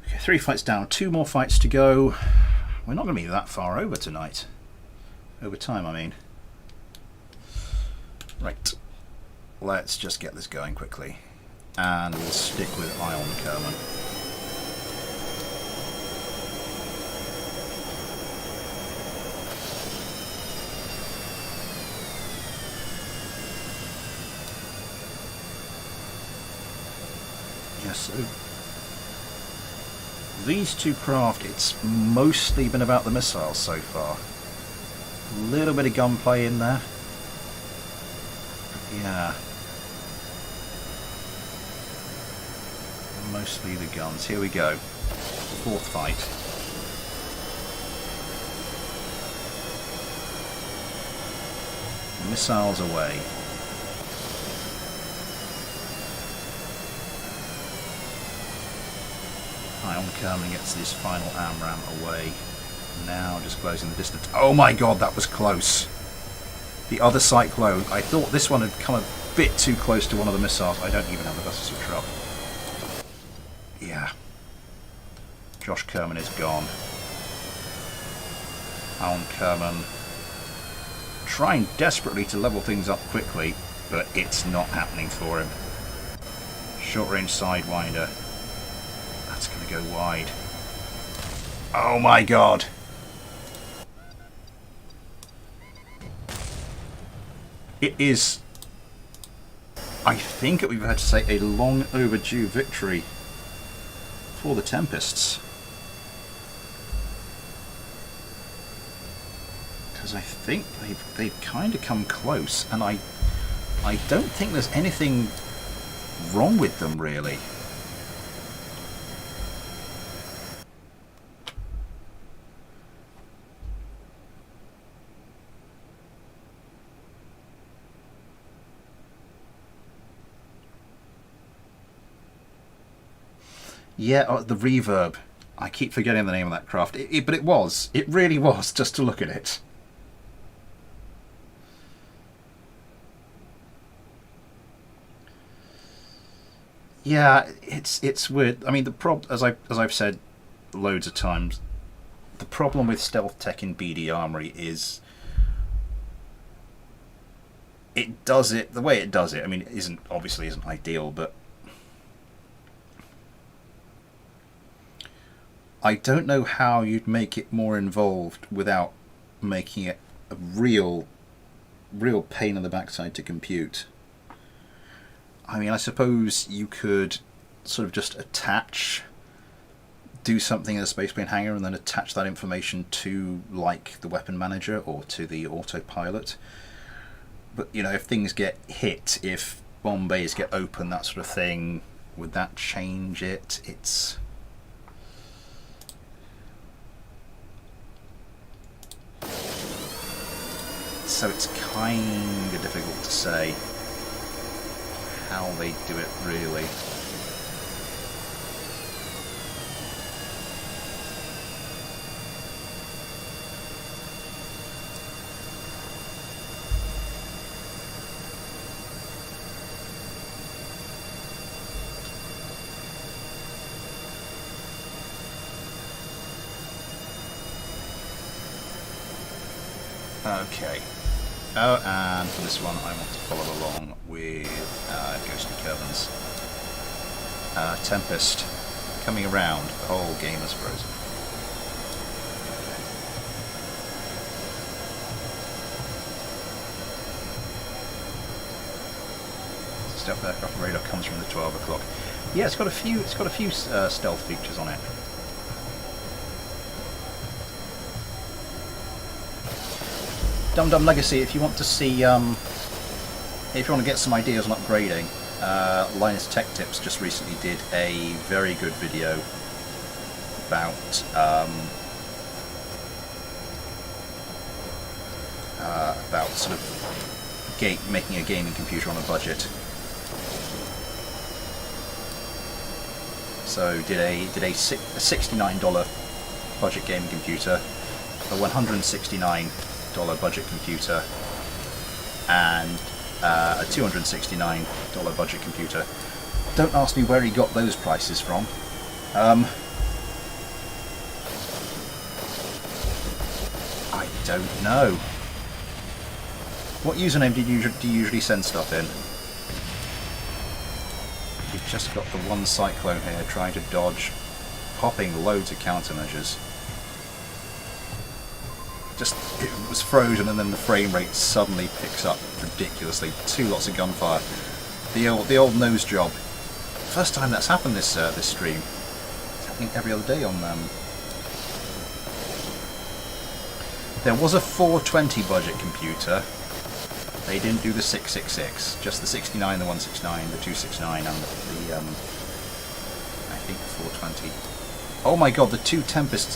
Okay, 3 fights down, 2 more fights to go. We're not going to be that far over tonight. Over time, I mean. Right. Let's just get this going quickly. And we'll stick with Ion Kerman. So these two craft, it's mostly been about the missiles so far. A little bit of gunplay in there. Yeah. Mostly the guns. Here we go. 4th fight. Missiles away. Ion Kerman gets this final AMRAAM away. Now just closing the distance. Oh my god, that was close. The other cyclone, I thought this one had come a bit too close to one of the missiles. I don't even have the buzzer switcher up. Yeah. Josh Kerman is gone. Alan Kerman trying desperately to level things up quickly, but it's not happening for him. Short range sidewinder. That's going to go wide. Oh my god! It is, I think we've had to say, a long overdue victory for the Tempests. Because I think they've kind of come close, and I don't think there's anything wrong with them really. Yeah, the reverb. I keep forgetting the name of that craft. But it really was, just to look at it. Yeah, it's weird. I mean, as I've said loads of times, the problem with stealth tech in BD Armory is it does it the way it does it. I mean, it obviously isn't ideal, but I don't know how you'd make it more involved without making it a real pain in the backside to compute. I mean, I suppose you could sort of just do something in the spaceplane hangar and then attach that information to, like, the weapon manager or to the autopilot. But, you know, if things get hit, if bomb bays get open, that sort of thing, would that change it? So it's kind of difficult to say how they do it really. Okay. Oh, and for this one I want to follow along with Ghostly Kerman's Tempest coming around. The whole game is frozen. Stealth aircraft radar comes from the 12 o'clock. Yeah, it's got a few stealth features on it. Dum Dum Legacy, if you want to see, if you want to get some ideas on upgrading, Linus Tech Tips just recently did a very good video about sort of making a gaming computer on a budget. So did a $69 budget gaming computer, a $169 budget computer, and a $269 budget computer. Don't ask me where he got those prices from. I don't know. What username do you usually send stuff in? We've just got the one cyclone here trying to dodge, popping loads of countermeasures. It was frozen and then the frame rate suddenly picks up ridiculously. Two lots of gunfire. The old nose job. First time that's happened this stream. It's happening every other day on them. There was a 420 budget computer. They didn't do the 666, just the 69, the 169, the 269, and the I think the 420. Oh my god, the two Tempests,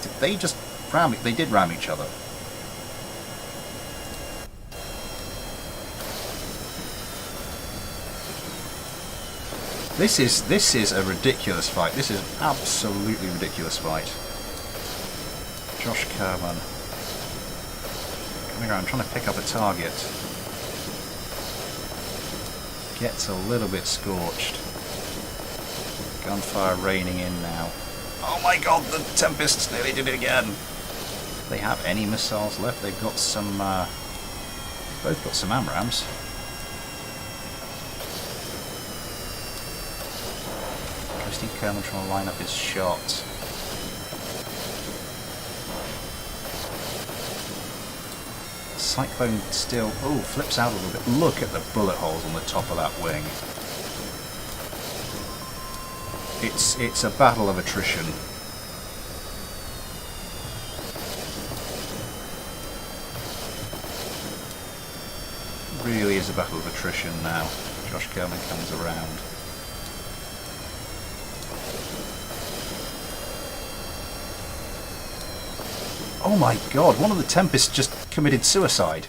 did they just ram it? They did ram each other. This is a ridiculous fight. This is an absolutely ridiculous fight. Josh Kerman. Coming around, trying to pick up a target. Gets a little bit scorched. Gunfire raining in now. Oh my god, the Tempests nearly did it again! Do they have any missiles left? They've got some, both got some AMRAAMs. Steve Kerman trying to line up his shot. Cyclone still, flips out a little bit. Look at the bullet holes on the top of that wing. It's a battle of attrition. Really is a battle of attrition now. Josh Kerman comes around. Oh my god, one of the Tempests just committed suicide.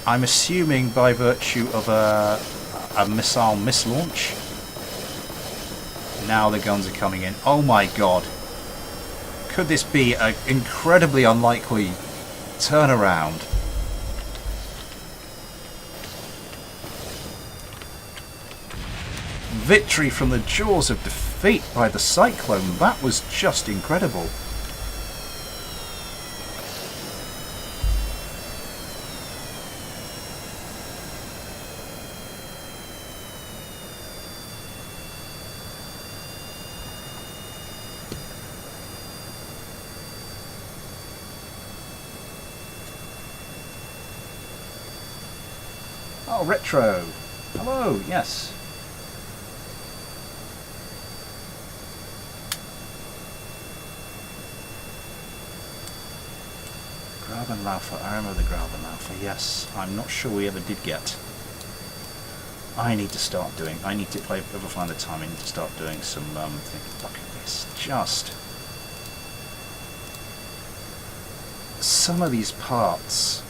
I'm assuming by virtue of a missile mislaunch. Now the guns are coming in. Oh my god. Could this be an incredibly unlikely turnaround? Victory from the jaws of defeat by the Cyclone. That was just incredible. Oh, Retro. Hello, yes. Grabenlaufer, I remember the Grabenlaufer, yes. I'm not sure we ever did get. I need to if I ever find the time, I need to start doing some, look at this, just. Some of these parts,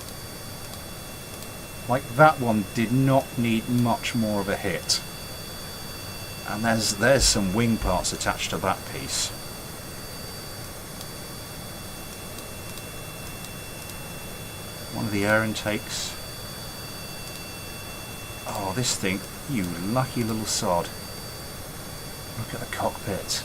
like that one, did not need much more of a hit. And there's some wing parts attached to that piece. One of the air intakes. Oh, this thing, you lucky little sod. Look at the cockpit.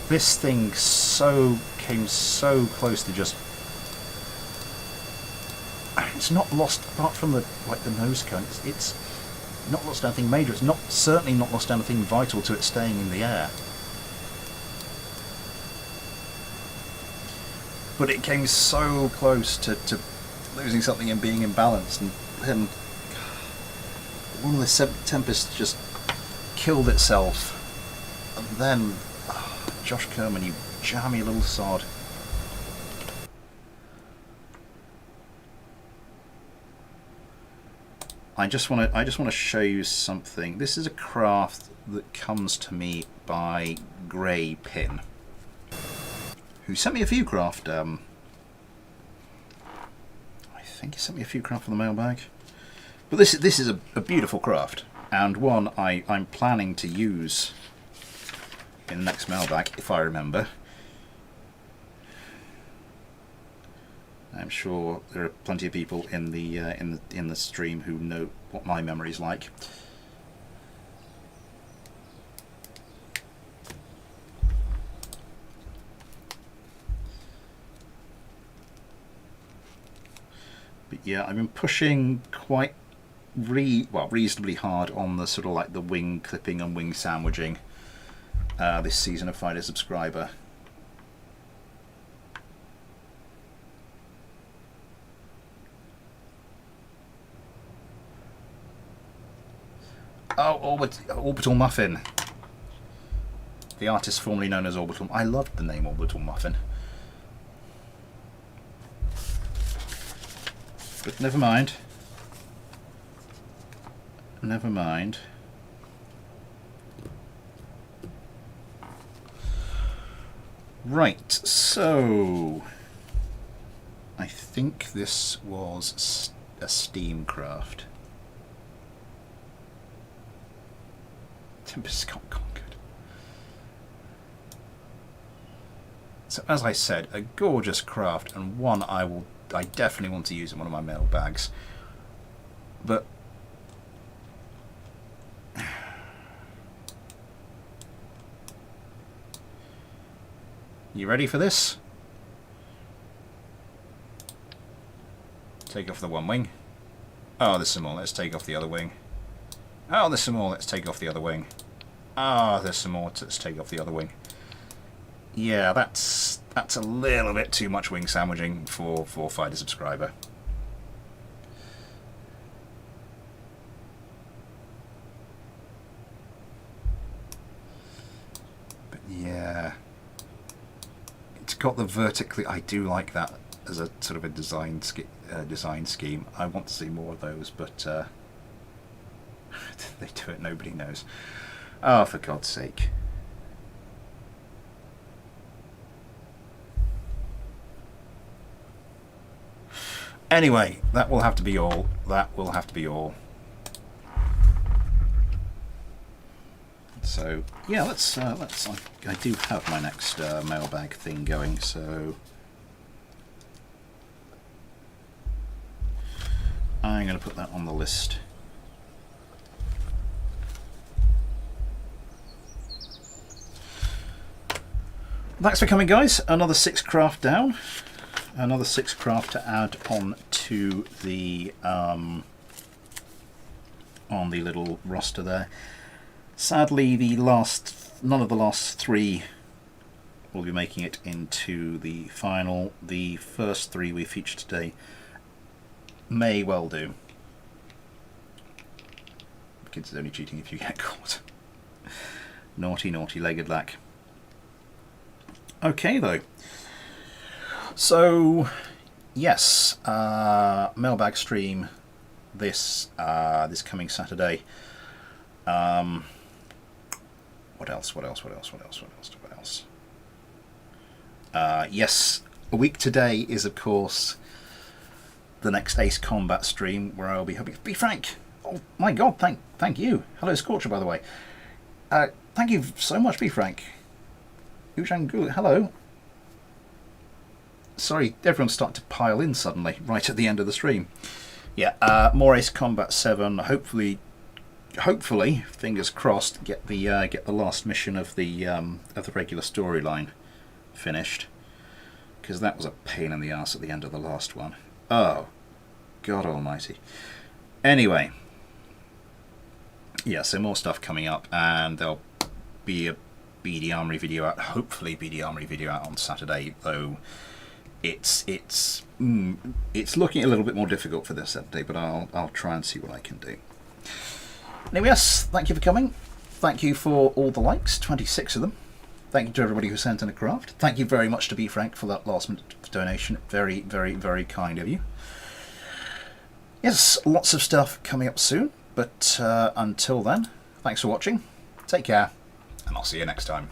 This thing came so close to just. It's not lost, apart from the nose cone. It's not lost anything major. It's certainly not lost anything vital to it staying in the air. But it came so close to losing something and being imbalanced, and then one of the Tempests just killed itself. And then, Josh Kerman, you jammy little sod. I just want to show you something. This is a craft that comes to me by Grey Pin, who sent me a few craft. I think he sent me a few craft for the mailbag. But this is a beautiful craft, and one I'm planning to use in the next mailbag, if I remember. I'm sure there are plenty of people in the stream who know what my memory's like. But yeah, I've been pushing quite reasonably hard on the sort of like the wing clipping and wing sandwiching this season of Find a Subscriber. Oh, Orbital Muffin. The artist formerly known as Orbital. I loved the name Orbital Muffin. But never mind. Never mind. Right, so I think this was a Steam craft. Tempest got conquered. So as I said, a gorgeous craft, and one I definitely want to use in one of my mail bags. But you ready for this? Take off the one wing. Oh, there's some more. Let's take off the other wing. Oh, there's some more. Let's take off the other wing. Ah, there's some more. Let's take off the other wing. Yeah, that's a little bit too much wing sandwiching for Fighter Subscriber. But yeah, it's got the vertically. I do like that as a sort of a design scheme. I want to see more of those, but they do it. Nobody knows. Oh, for God's sake. Anyway, that will have to be all. That will have to be all. So yeah, let's. I do have my next mailbag thing going. So I'm going to put that on the list. Thanks for coming, guys. Another 6 craft down. Another 6 craft to add on to the on the little roster there. Sadly, none of the last 3 will be making it into the final. The first 3 we featured today may well do. Kids is only cheating if you get caught. Naughty, naughty legged lack. Okay, though. So, yes, mailbag stream this coming Saturday. What else? Yes, a week today is, of course, the next Ace Combat stream where I'll be hoping. Be frank. Oh my God! Thank you. Hello, Scorcher, by the way. Thank you so much, Be Frank. Ujang, hello. Sorry, everyone's starting to pile in suddenly, right at the end of the stream. Yeah, more Ace Combat 7. Hopefully, fingers crossed, get the last mission of the regular storyline finished, because that was a pain in the ass at the end of the last one. Oh, God Almighty. Anyway, yeah, so more stuff coming up, and there'll be a BD Armory video out. Hopefully, BD Armory video out on Saturday, though. It's looking a little bit more difficult for this Saturday, but I'll try and see what I can do. Anyway, yes, thank you for coming. Thank you for all the likes, 26 of them. Thank you to everybody who sent in a craft. Thank you very much to Be Frank for that last minute donation. Very, very, very kind of you. Yes, lots of stuff coming up soon, but until then, thanks for watching. Take care, and I'll see you next time.